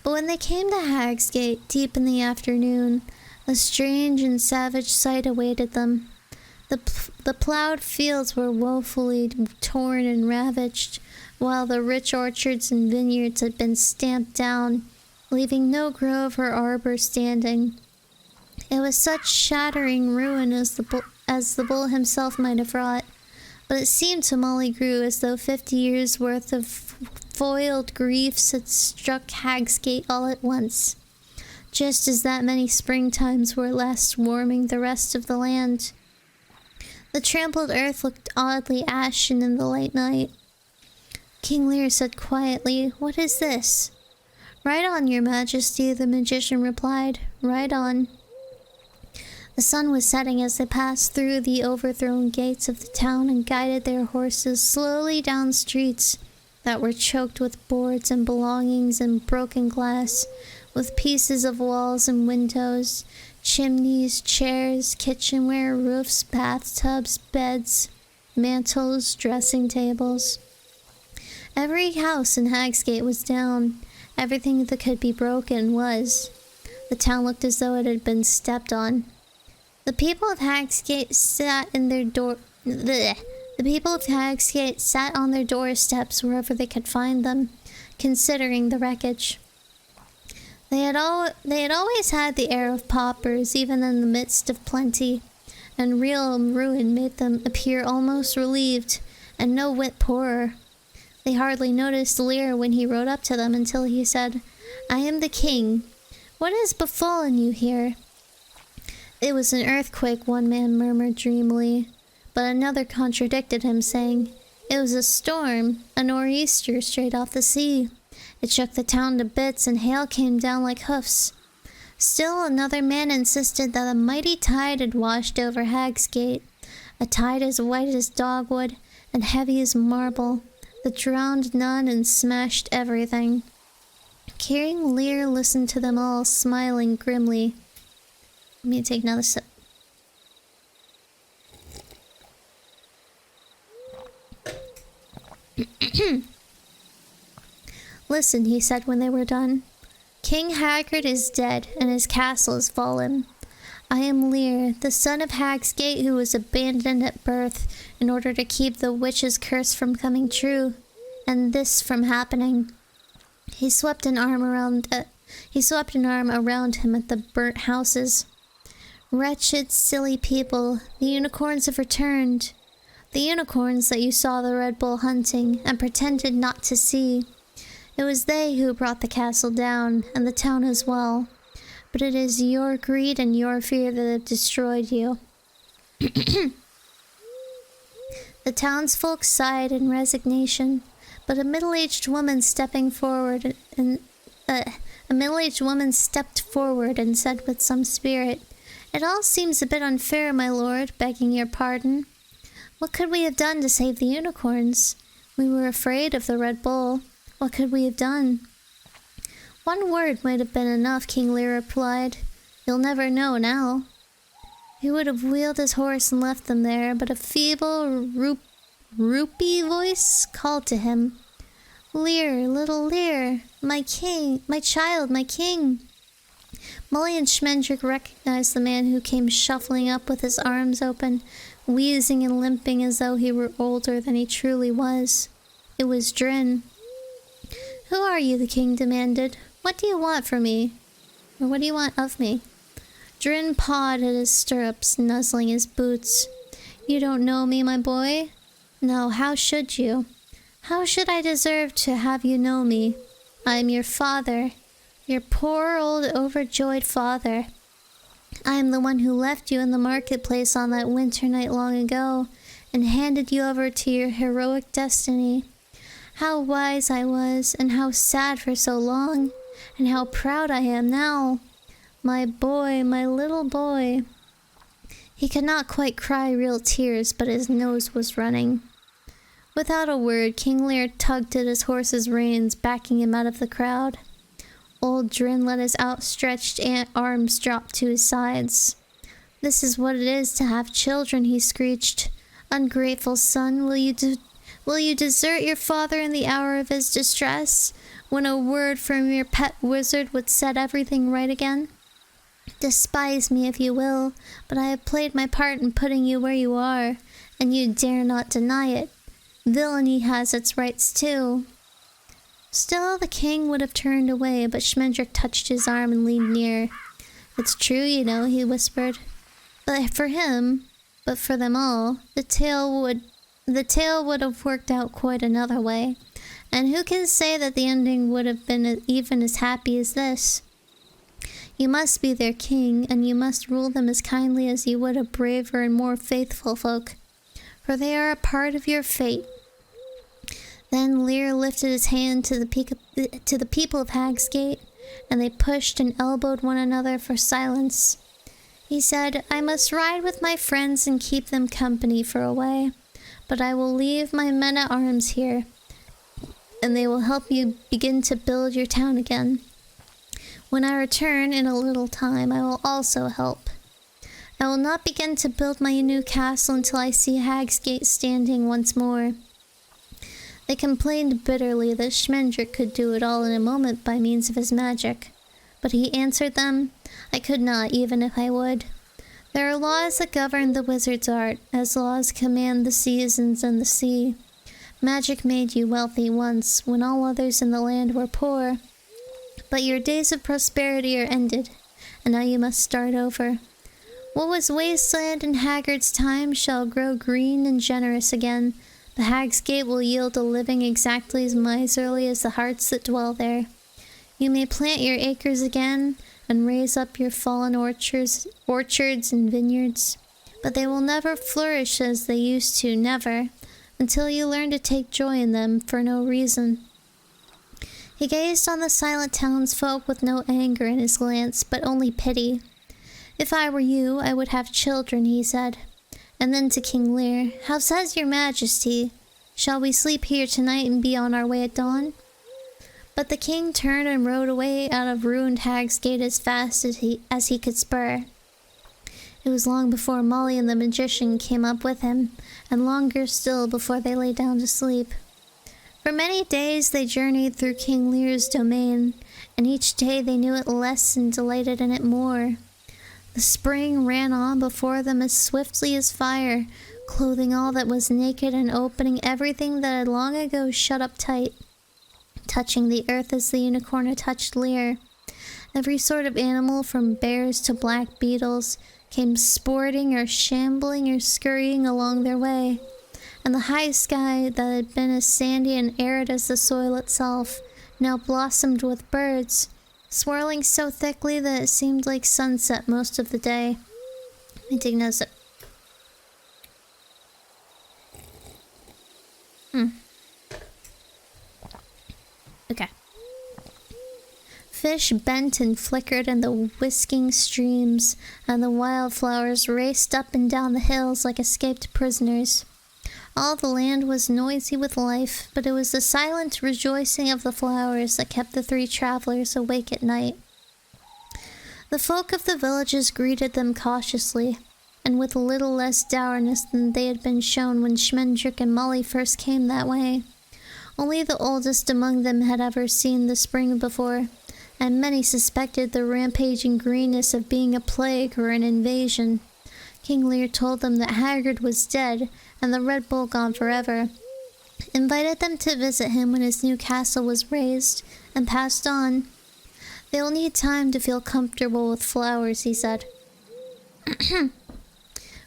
But when they came to Hagsgate, deep in the afternoon, a strange and savage sight awaited them. The ploughed fields were woefully torn and ravaged, while the rich orchards and vineyards had been stamped down, leaving no grove or arbor standing. It was such shattering ruin as the bull himself might have wrought, but it seemed to Molly Grew as though 50 years' worth of foiled griefs had struck Hagsgate all at once, just as that many springtimes were last warming the rest of the land. The trampled earth looked oddly ashen in the late night. King Lear said quietly, "What is this?" "Ride on, your majesty," the magician replied. "Ride on." The sun was setting as they passed through the overthrown gates of the town and guided their horses slowly down streets that were choked with boards and belongings and broken glass, with pieces of walls and windows, chimneys, chairs, kitchenware, roofs, bathtubs, beds, mantels, dressing tables. Every house in Hagsgate was down. Everything that could be broken was. The town looked as though it had been stepped on. The people of Hagsgate sat on their doorsteps wherever they could find them, considering the wreckage. They had always had the air of paupers, even in the midst of plenty, and real ruin made them appear almost relieved, and no whit poorer. They hardly noticed Lear when he rode up to them until he said, "I am the king. What has befallen you here?" "It was an earthquake," one man murmured dreamily, but another contradicted him, saying, "It was a storm, a nor'easter straight off the sea. It shook the town to bits, and hail came down like hoofs." Still another man insisted that a mighty tide had washed over Hagsgate, a tide as white as dogwood and heavy as marble, that drowned none and smashed everything. King Lear listened to them all, smiling grimly. Let me take another sip. "Listen," he said when they were done. "King Haggard is dead, and his castle is fallen. I am Lear, the son of Hagsgate, who was abandoned at birth in order to keep the witch's curse from coming true, and this from happening." He swept an arm around him at the burnt houses. "Wretched, silly people, the unicorns have returned. The unicorns that you saw the Red Bull hunting and pretended not to see. It was they who brought the castle down, and the town as well. But it is your greed and your fear that have destroyed you. The townsfolk sighed in resignation, but a middle-aged woman stepped forward and said with some spirit, "It all seems a bit unfair, my lord, begging your pardon. What could we have done to save the unicorns? We were afraid of the Red Bull. What could we have done?" "One word might have been enough," King Lear replied. "You'll never know now." He would have wheeled his horse and left them there, but a feeble, rupee voice called to him. "Lear, little Lear, my king, my child, my king." Molly and Schmendrick recognized the man who came shuffling up with his arms open, wheezing and limping as though he were older than he truly was. It was Drin. "Who are you?" the king demanded. "What do you want from me? Or what do you want of me?" Drin pawed at his stirrups, nuzzling his boots. "You don't know me, my boy? No, how should you? How should I deserve to have you know me? I am your father, your poor old overjoyed father. I am the one who left you in the marketplace on that winter night long ago, and handed you over to your heroic destiny. How wise I was, and how sad for so long, and how proud I am now. My boy, my little boy." He could not quite cry real tears, but his nose was running. Without a word, King Lear tugged at his horse's reins, backing him out of the crowd. Old Drin let his outstretched arms drop to his sides. "This is what it is to have children," he screeched. "Ungrateful son, will you desert your father in the hour of his distress, when a word from your pet wizard would set everything right again? Despise me if you will, but I have played my part in putting you where you are, and you dare not deny it. Villainy has its rights too." Still, the king would have turned away, but Schmendrick touched his arm and leaned near. "It's true, you know," he whispered. "But for him, but for them all, the tale would have worked out quite another way. And who can say that the ending would have been even as happy as this? You must be their king, and you must rule them as kindly as you would a braver and more faithful folk, for they are a part of your fate." Then Lear lifted his hand to the people of Hag's Gate, and they pushed and elbowed one another for silence. He said, "I must ride with my friends and keep them company for a way, but I will leave my men-at-arms here, and they will help you begin to build your town again. When I return in a little time, I will also help. I will not begin to build my new castle until I see Hag's Gate standing once more." They complained bitterly that Schmendrick could do it all in a moment by means of his magic. But he answered them, "I could not, even if I would. There are laws that govern the wizard's art, as laws command the seasons and the sea. Magic made you wealthy once, when all others in the land were poor. But your days of prosperity are ended, and now you must start over. What was wasteland in Haggard's time shall grow green and generous again. The Hag's Gate will yield a living exactly as miserly as the hearts that dwell there. You may plant your acres again, and raise up your fallen orchards and vineyards, but they will never flourish as they used to, never, until you learn to take joy in them for no reason." He gazed on the silent townsfolk with no anger in his glance, but only pity. "If I were you, I would have children," he said. And then to King Lear, "How says your majesty? Shall we sleep here tonight and be on our way at dawn?" But the king turned and rode away out of ruined Hag's Gate as fast as he could spur. It was long before Molly and the magician came up with him, and longer still before they lay down to sleep. For many days they journeyed through King Lear's domain, and each day they knew it less and delighted in it more. The spring ran on before them as swiftly as fire, clothing all that was naked and opening everything that had long ago shut up tight, touching the earth as the unicorn had touched Lear. Every sort of animal, from bears to black beetles, came sporting or shambling or scurrying along their way. and the high sky that had been as sandy and arid as the soil itself now blossomed with birds, swirling so thickly that it seemed like sunset most of the day. Let me diagnose it. Okay. Fish bent and flickered in the whisking streams, and the wildflowers raced up and down the hills like escaped prisoners. All the land was noisy with life, but it was the silent rejoicing of the flowers that kept the three travelers awake at night. The folk of the villages greeted them cautiously, and with a little less dourness than they had been shown when Schmendrick and Molly first came that way. Only the oldest among them had ever seen the spring before, and many suspected the rampaging greenness of being a plague or an invasion. King Lear told them that Haggard was dead and the Red Bull gone forever, invited them to visit him when his new castle was raised, and passed on. They'll need time to feel comfortable with flowers, he said.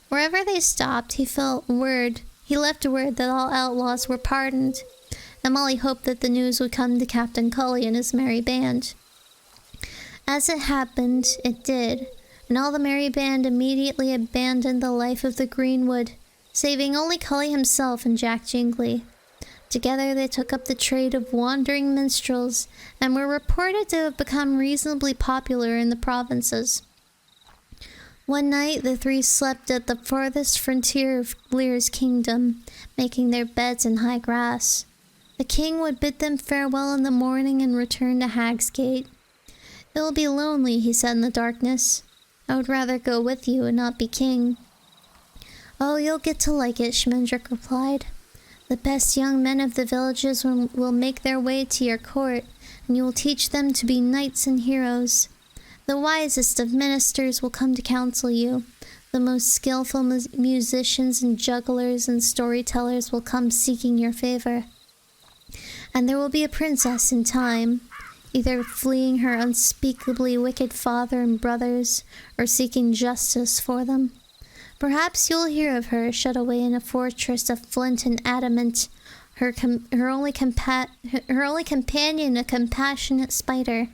Wherever they stopped, he left word that all outlaws were pardoned, and Molly hoped that the news would come to Captain Cully and his merry band. As it happened, it did, and all the merry band immediately abandoned the life of the greenwood, saving only Cully himself and Jack Jingley. Together they took up the trade of wandering minstrels, and were reported to have become reasonably popular in the provinces. One night the three slept at the farthest frontier of Lear's kingdom, making their beds in high grass. The king would bid them farewell in the morning and return to Hagsgate. "It will be lonely," he said in the darkness. "I would rather go with you and not be king." "Oh, you'll get to like it," Schmendrick replied. "The best young men of the villages will make their way to your court, and you will teach them to be knights and heroes. The wisest of ministers will come to counsel you. The most skillful musicians and jugglers and storytellers will come seeking your favor. And there will be a princess in time, either fleeing her unspeakably wicked father and brothers, or seeking justice for them. Perhaps you'll hear of her shut away in a fortress of flint and adamant, her only companion a compassionate spider."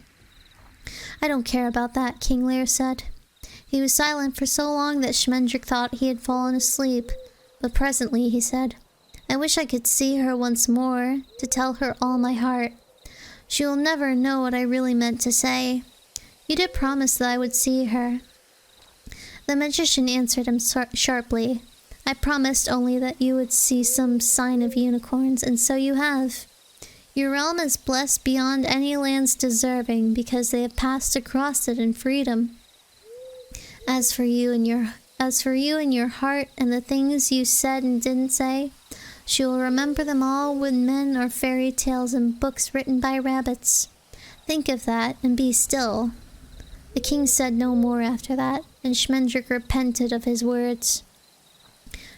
"I don't care about that," King Lear said. He was silent for so long that Schmendrick thought he had fallen asleep, but presently he said, "I wish I could see her once more, to tell her all my heart. She will never know what I really meant to say. You did promise that I would see her." The magician answered him sharply. "I promised only that you would see some sign of unicorns, and so you have. Your realm is blessed beyond any lands deserving, because they have passed across it in freedom. As for you and your heart and the things you said and didn't say, she will remember them all when men or fairy tales and books written by rabbits. Think of that, and be still." The king said no more after that, and Schmendrick repented of his words.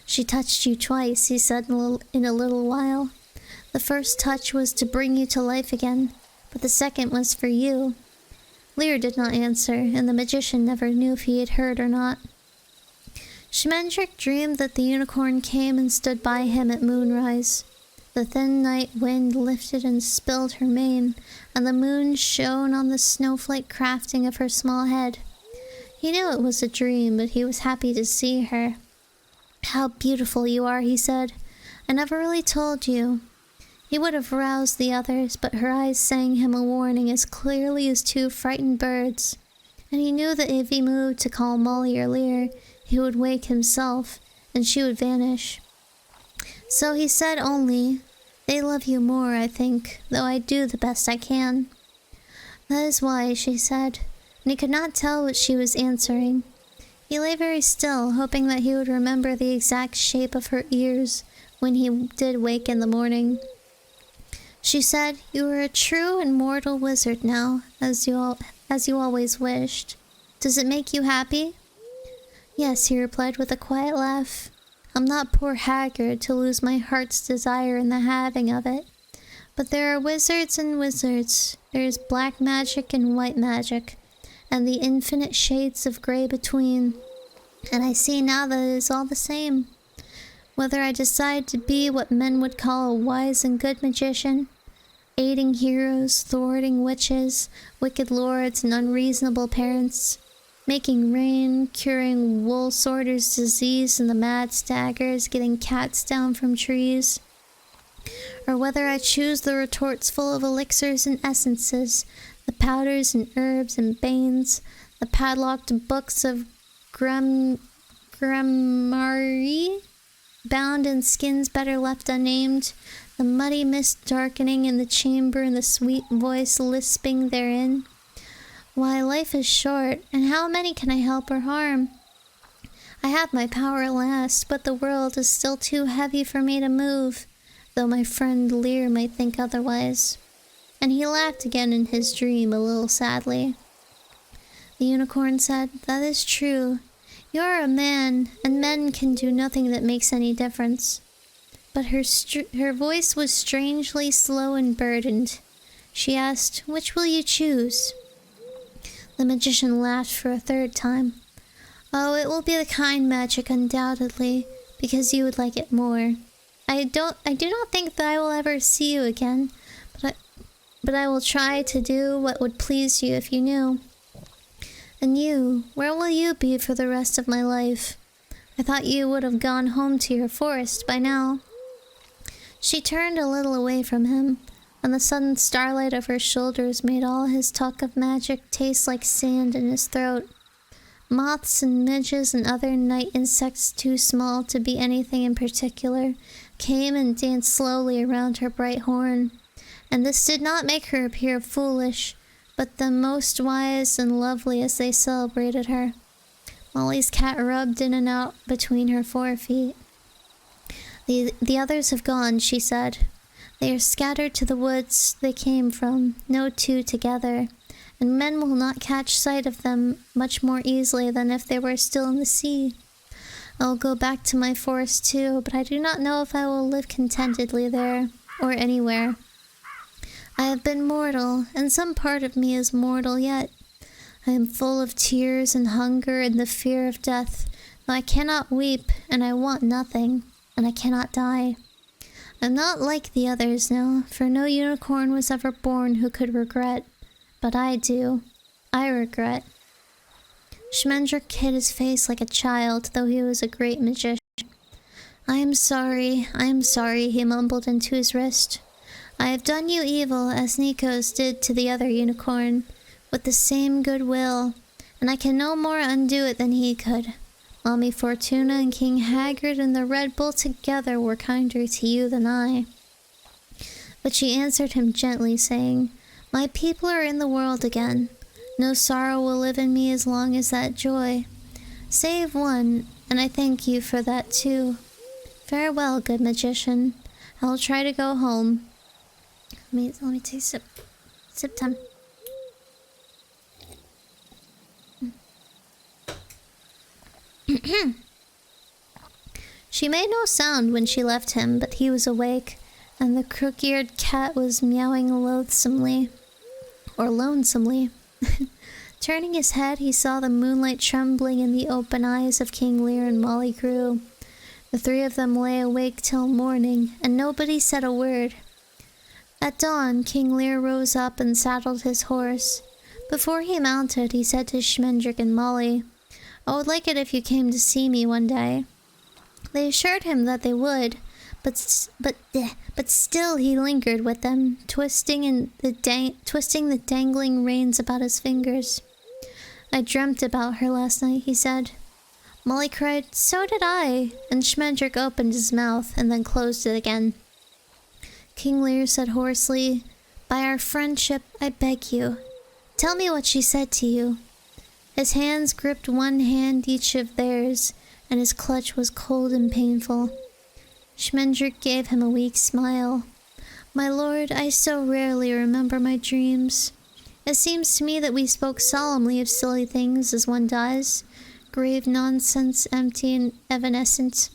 "She touched you twice," he said in a little while. "The first touch was to bring you to life again, but the second was for you." Lear did not answer, and the magician never knew if he had heard or not. Schmendrick dreamed that the unicorn came and stood by him at moonrise. The thin night wind lifted and spilled her mane, and the moon shone on the snowflake crafting of her small head. He knew it was a dream, but he was happy to see her. "How beautiful you are," he said. "I never really told you." He would have roused the others, but her eyes sang him a warning as clearly as two frightened birds, and he knew that if he moved to call Molly or Lear, he would wake himself, and she would vanish. So he said only, "They love you more, I think, though I do the best I can." "That is why," she said, and he could not tell what she was answering. He lay very still, hoping that he would remember the exact shape of her ears when he did wake in the morning. She said, "You are a true and mortal wizard now, as you always wished. Does it make you happy?" "Yes," he replied with a quiet laugh. "I'm not poor Haggard to lose my heart's desire in the having of it. But there are wizards and wizards. There is black magic and white magic, and the infinite shades of grey between. And I see now that it is all the same. Whether I decide to be what men would call a wise and good magician, aiding heroes, thwarting witches, wicked lords, and unreasonable parents, making rain, curing wool sorters' disease and the mad staggers, getting cats down from trees, or whether I choose the retorts full of elixirs and essences, the powders and herbs and banes, the padlocked books of Gramarye, bound in skins better left unnamed, the muddy mist darkening in the chamber and the sweet voice lisping therein. Why, life is short, and how many can I help or harm? I have my power at last, but the world is still too heavy for me to move, though my friend Lear might think otherwise. And he laughed again in his dream, a little sadly. The unicorn said, "That is true. You are a man, and men can do nothing that makes any difference." But her voice was strangely slow and burdened. She asked, "Which will you choose?" The magician laughed for a third time. "Oh, it will be the kind magic, undoubtedly, because you would like it more. I do not think that I will ever see you again, but I will try to do what would please you if you knew. And you, where will you be for the rest of my life? I thought you would have gone home to your forest by now." She turned a little away from him, and the sudden starlight of her shoulders made all his talk of magic taste like sand in his throat. Moths and midges and other night insects too small to be anything in particular came and danced slowly around her bright horn, and this did not make her appear foolish, but the most wise and lovely as they celebrated her. Molly's cat rubbed in and out between her forefeet. The others have gone," she said. "They are scattered to the woods they came from, no two together, and men will not catch sight of them much more easily than if they were still in the sea. I will go back to my forest too, but I do not know if I will live contentedly there, or anywhere. I have been mortal, and some part of me is mortal yet. I am full of tears and hunger and the fear of death, though I cannot weep, and I want nothing, and I cannot die. I'm not like the others now, for no unicorn was ever born who could regret. But I do. I regret." Schmendrick hid his face like a child, though he was a great magician. I am sorry, he mumbled into his wrist. "I have done you evil, as Nikos did to the other unicorn, with the same goodwill, and I can no more undo it than he could. Mommy Fortuna and King Haggard and the Red Bull together were kinder to you than I." But she answered him gently, saying, "My people are in the world again. No sorrow will live in me as long as that joy. Save one, and I thank you for that too. Farewell, good magician. I will try to go home." Let me take sip time. She made no sound when she left him, but he was awake, and the crook-eared cat was meowing loathsomely. Or lonesomely. Turning his head, he saw the moonlight trembling in the open eyes of King Lear and Molly Crew. The three of them lay awake till morning, and nobody said a word. At dawn, King Lear rose up and saddled his horse. Before he mounted, he said to Schmendrick and Molly, "I would like it if you came to see me one day." They assured him that they would, but still he lingered with them, twisting the dangling reins about his fingers. "I dreamt about her last night," he said. Molly cried, "So did I," and Schmendrick opened his mouth and then closed it again. King Lear said hoarsely, "By our friendship, I beg you, tell me what she said to you." His hands gripped one hand each of theirs, and his clutch was cold and painful. Schmendrick gave him a weak smile. "My lord, I so rarely remember my dreams. It seems to me that we spoke solemnly of silly things as one does, grave nonsense, empty and evanescent."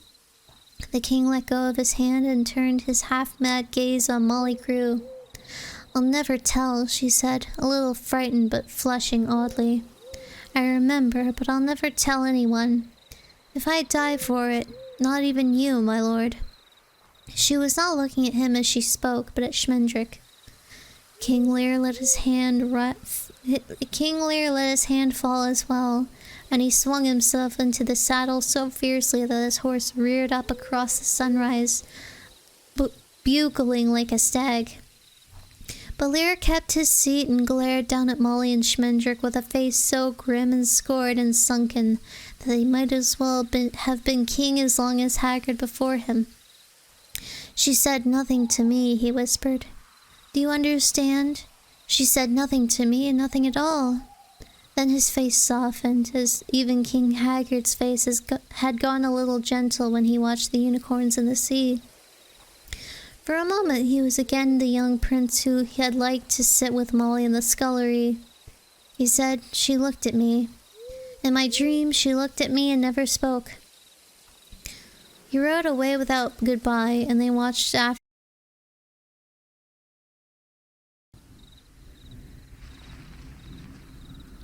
The king let go of his hand and turned his half-mad gaze on Molly Crew. "I'll never tell," she said, a little frightened but flushing oddly. "I remember, but I'll never tell anyone. If I die for it, Not even you, my lord. She was not looking at him as she spoke, but at Schmendrick. King Lear let his hand fall as well, and he swung himself into the saddle so fiercely that his horse reared up across the sunrise, bugling like a stag. But Lear kept his seat and glared down at Molly and Schmendrick with a face so grim and scored and sunken that he might as well have been king as long as Haggard before him. She said nothing to me, he whispered. Do you understand? She said nothing to me and nothing at all. Then his face softened, as even King Haggard's face had gone a little gentle when he watched the unicorns in the sea. For a moment he was again the young prince who had liked to sit with Molly in the scullery. He said, she looked at me. In my dream, she looked at me and never spoke. He rode away without goodbye, and they watched after.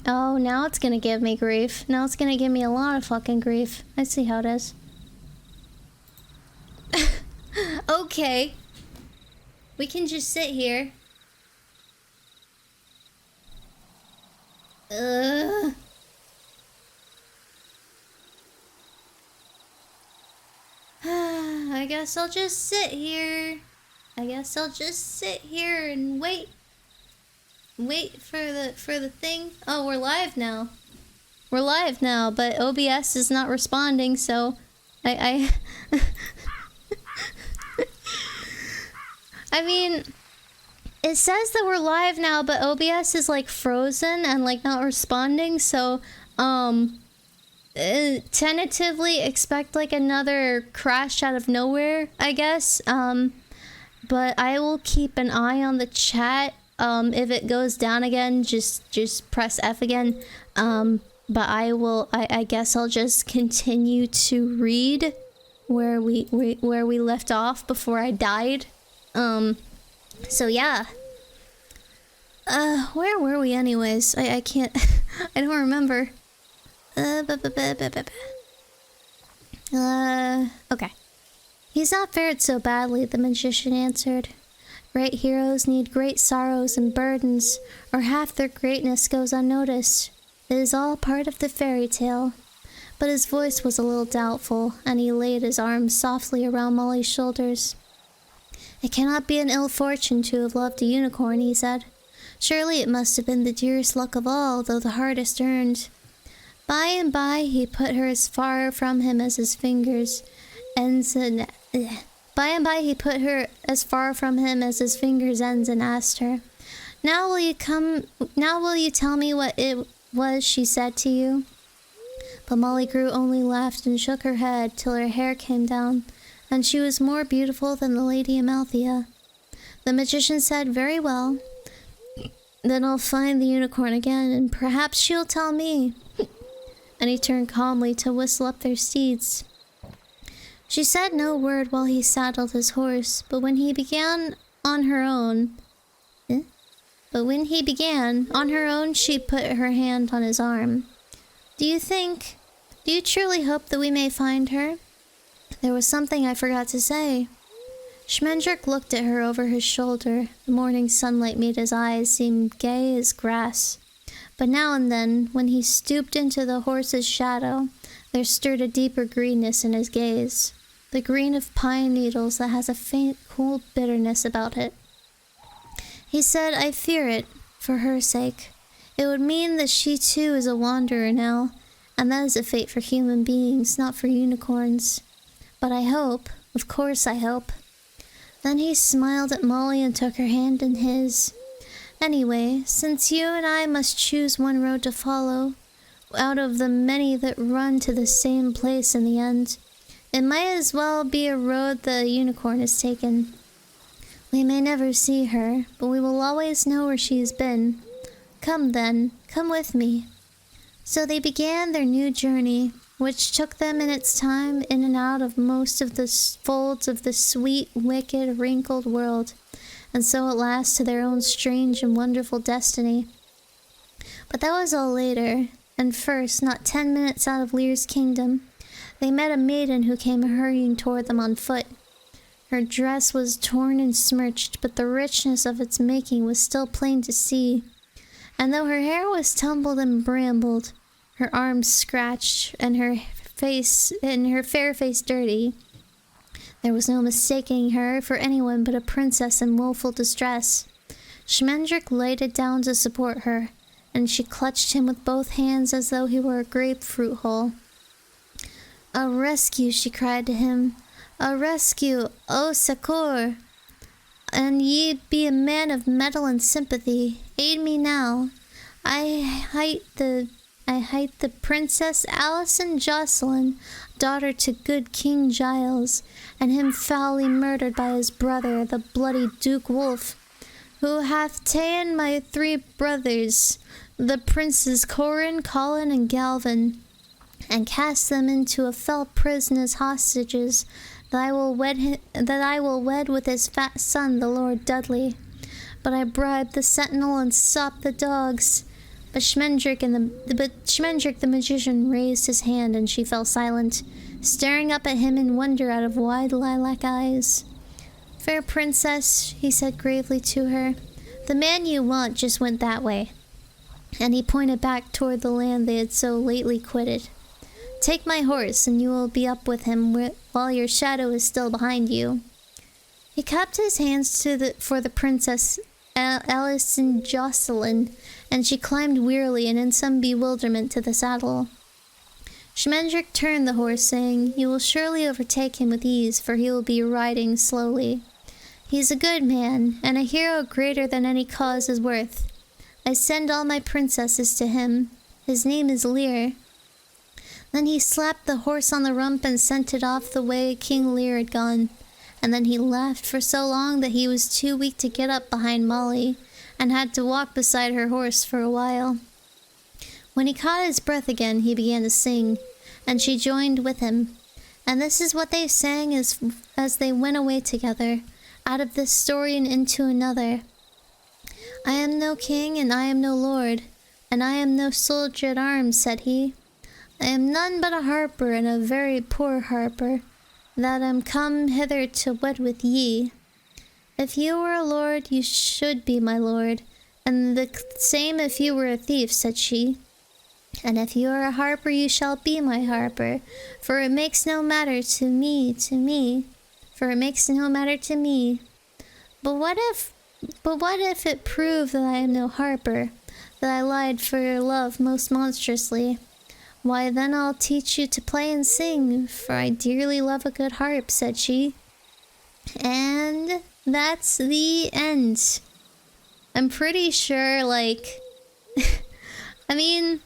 Oh, now it's gonna give me grief. Now it's gonna give me a lot of fucking grief. I see how it is. Okay. We can just sit here. I guess I'll just sit here. I guess I'll just sit here and wait. Wait for the thing. Oh, we're live now. We're live now, but OBS is not responding, so I I mean, it says that we're live now, but OBS is like frozen and like not responding, so tentatively expect like another crash out of nowhere, I guess. But I will keep an eye on the chat. If it goes down again, just press F again. But I guess I'll just continue to read where we left off before I died. So yeah. Where were we anyways? I can't I don't remember. Okay. He's not fared so badly, the magician answered. Great heroes need great sorrows and burdens, or half their greatness goes unnoticed. It is all part of the fairy tale. But his voice was a little doubtful, and he laid his arms softly around Molly's shoulders. It cannot be an ill fortune to have loved a unicorn, he said. Surely it must have been the dearest luck of all, though the hardest earned. By and by he put her as far from him as his fingers ends and asked her, Now will you tell me what it was she said to you? But Molly Grew only laughed and shook her head till her hair came down, and she was more beautiful than the Lady Amalthea. The magician said, Very well. Then I'll find the unicorn again, and perhaps she'll tell me. And he turned calmly to whistle up their steeds. She said no word while he saddled his horse, but when he began on her own, she put her hand on his arm. Do you truly hope that we may find her? There was something I forgot to say. Schmendrick looked at her over his shoulder. The morning sunlight made his eyes seem gay as grass. But now and then, when he stooped into the horse's shadow, there stirred a deeper greenness in his gaze. The green of pine needles that has a faint, cool bitterness about it. He said, I fear it, for her sake. It would mean that she too is a wanderer now, and that is a fate for human beings, not for unicorns. But I hope, of course I hope. Then he smiled at Molly and took her hand in his. Anyway, since you and I must choose one road to follow, out of the many that run to the same place in the end, it might as well be a road the unicorn has taken. We may never see her, but we will always know where she has been. Come then, come with me. So they began their new journey, which took them in its time in and out of most of the folds of the sweet, wicked, wrinkled world, and so at last to their own strange and wonderful destiny. But that was all later, and first, not 10 minutes out of Lear's kingdom, They met a maiden who came hurrying toward them on foot. Her dress was torn and smirched, but the richness of its making was still plain to see. And though her hair was tumbled and brambled, her arms scratched, and her fair face dirty, there was no mistaking her for anyone but a princess in woeful distress. Schmendrick lighted down to support her, and she clutched him with both hands as though he were a grapefruit hull. "A rescue," she cried to him. "A rescue, oh succour! And ye be a man of mettle and sympathy. Aid me now. I hight the Princess Alison Jocelyn, daughter to good King Giles, and him foully murdered by his brother, the bloody Duke Wolf, who hath ta'en my 3 brothers, the Princes Corin, Colin, and Galvin, and cast them into a fell prison as hostages, that I will wed with his fat son, the Lord Dudley. But I bribed the sentinel and sopped the dogs." But Schmendrick the magician raised his hand, and she fell silent, staring up at him in wonder out of wide lilac eyes. "Fair princess," he said gravely to her, "the man you want just went that way." And he pointed back toward the land they had so lately quitted. "Take my horse, and you will be up with him while your shadow is still behind you." He clapped his hands for the Princess Alison Jocelyn, and she climbed wearily and in some bewilderment to the saddle. Schmendrick turned the horse, saying, "You will surely overtake him with ease, for he will be riding slowly. He is a good man, and a hero greater than any cause is worth. I send all my princesses to him. His name is Lear." Then he slapped the horse on the rump and sent it off the way King Lear had gone. And then he laughed for so long that he was too weak to get up behind Molly, and had to walk beside her horse for a while. When he caught his breath again, he began to sing, and she joined with him. And this is what they sang as they went away together, out of this story and into another. "I am no king, and I am no lord, and I am no soldier at arms," said he. "I am none but a harper, and a very poor harper, that am come hither to wed with ye. If you were a lord, you should be my lord, and the same if you were a thief," said she. "And if you are a harper, you shall be my harper, for it makes no matter to me, for it makes no matter to me. But what if it prove that I am no harper, that I lied for your love most monstrously? Why, then I'll teach you to play and sing, for I dearly love a good harp," said she. And that's the end. I'm pretty sure, like... I mean...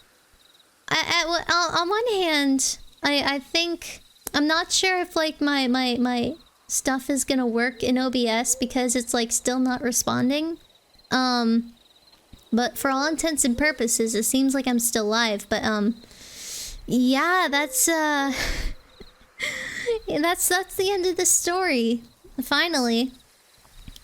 on one hand, I think... I'm not sure if, like, my stuff is gonna work in OBS because it's, like, still not responding. But for all intents and purposes, it seems like I'm still live, but, yeah, that's that's the end of the story. Finally.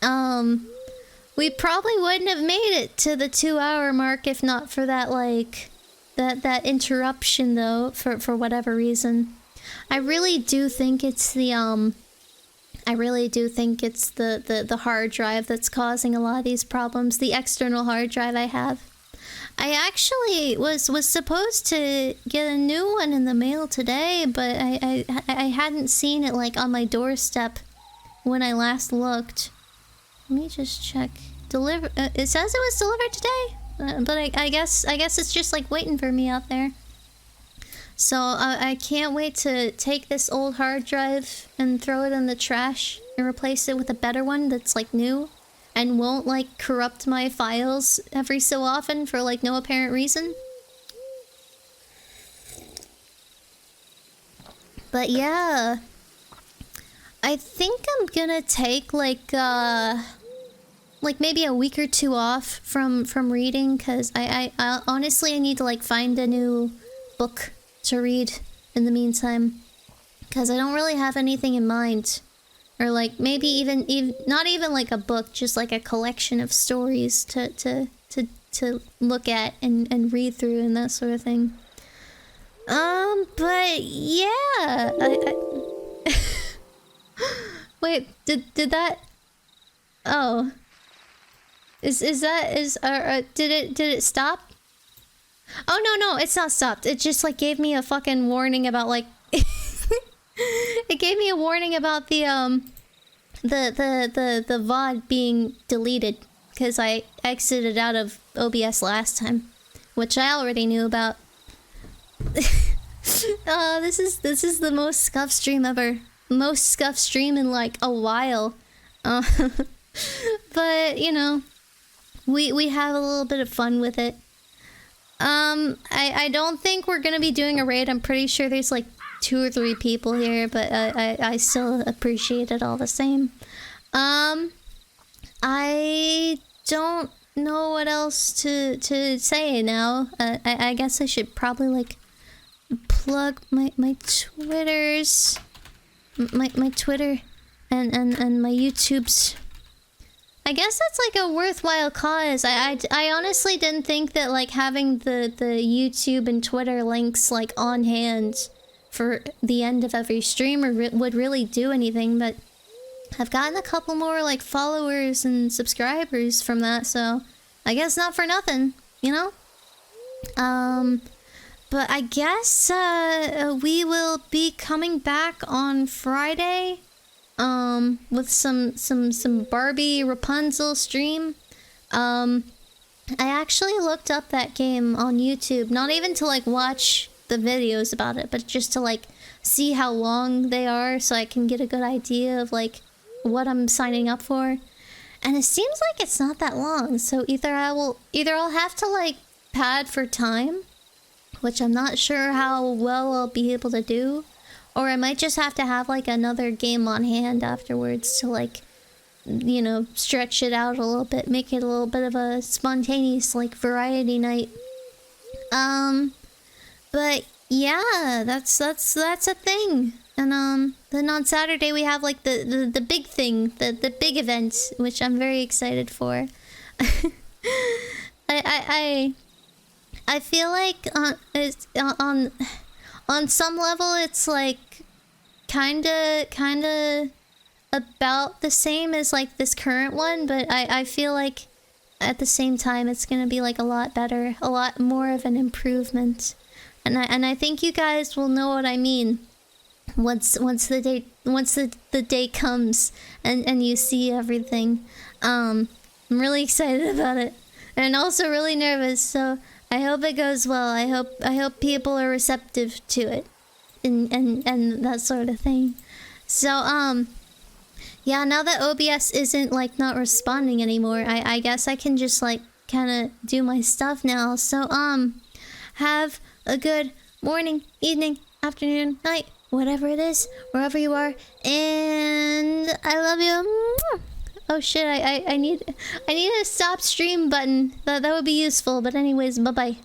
We probably wouldn't have made it to the 2-hour mark if not for that, like, that interruption, though, for whatever reason. I really do think it's the hard drive that's causing a lot of these problems. The external hard drive I have. I actually was supposed to get a new one in the mail today, but I hadn't seen it, like, on my doorstep when I last looked. Let me just check. It says it was delivered today, but I guess it's just, like, waiting for me out there. So I can't wait to take this old hard drive and throw it in the trash and replace it with a better one that's, like, new. And won't, like, corrupt my files every so often for, like, no apparent reason. But yeah, I think I'm gonna take, like maybe a week or 2 off from reading, because I honestly, I need to, like, find a new book to read in the meantime, because I don't really have anything in mind. Or, like, maybe even not even like a book, just like a collection of stories to look at and read through and that sort of thing. But yeah, wait, did that? Oh, is that did it stop? Oh no, it's not stopped. It just like gave me a fucking warning about like it gave me a warning about the the VOD being deleted because I exited out of OBS last time, which I already knew about. This is the most scuff stream ever. Most scuff stream in like a while. But you know, we have a little bit of fun with it. I don't think we're gonna be doing a raid. I'm pretty sure there's like 2 or 3 people here, but I still appreciate it all the same. I don't know what else to say now. I guess I should probably like plug my Twitters, my Twitter, and my YouTubes. I guess that's like a worthwhile cause. I honestly didn't think that like having the YouTube and Twitter links like on hand for the end of every stream would really do anything, but I've gotten a couple more like followers and subscribers from that, so I guess not for nothing, you know? But I guess we will be coming back on Friday with some Barbie Rapunzel stream. I actually looked up that game on YouTube, not even to like watch the videos about it, but just to like see how long they are so I can get a good idea of like what I'm signing up for. And it seems like it's not that long, so either I'll have to like pad for time, which I'm not sure how well I'll be able to do, or I might just have to have like another game on hand afterwards to like, you know, stretch it out a little bit, make it a little bit of a spontaneous like variety night. But yeah, that's a thing. And then on Saturday we have like the big thing, the big event, which I'm very excited for. I feel like it's on some level it's like kinda about the same as like this current one, but I feel like at the same time it's gonna be like a lot better, a lot more of an improvement. And I think you guys will know what I mean once the day comes and you see everything. I'm really excited about it, and also really nervous, so I hope it goes well. I hope people are receptive to it and that sort of thing. So yeah, now that OBS isn't like not responding anymore, I guess I can just like kind of do my stuff now. So have a good morning, evening, afternoon, night, whatever it is, wherever you are, and I love you. Oh shit, I need a stop stream button. That would be useful, but anyways, bye bye.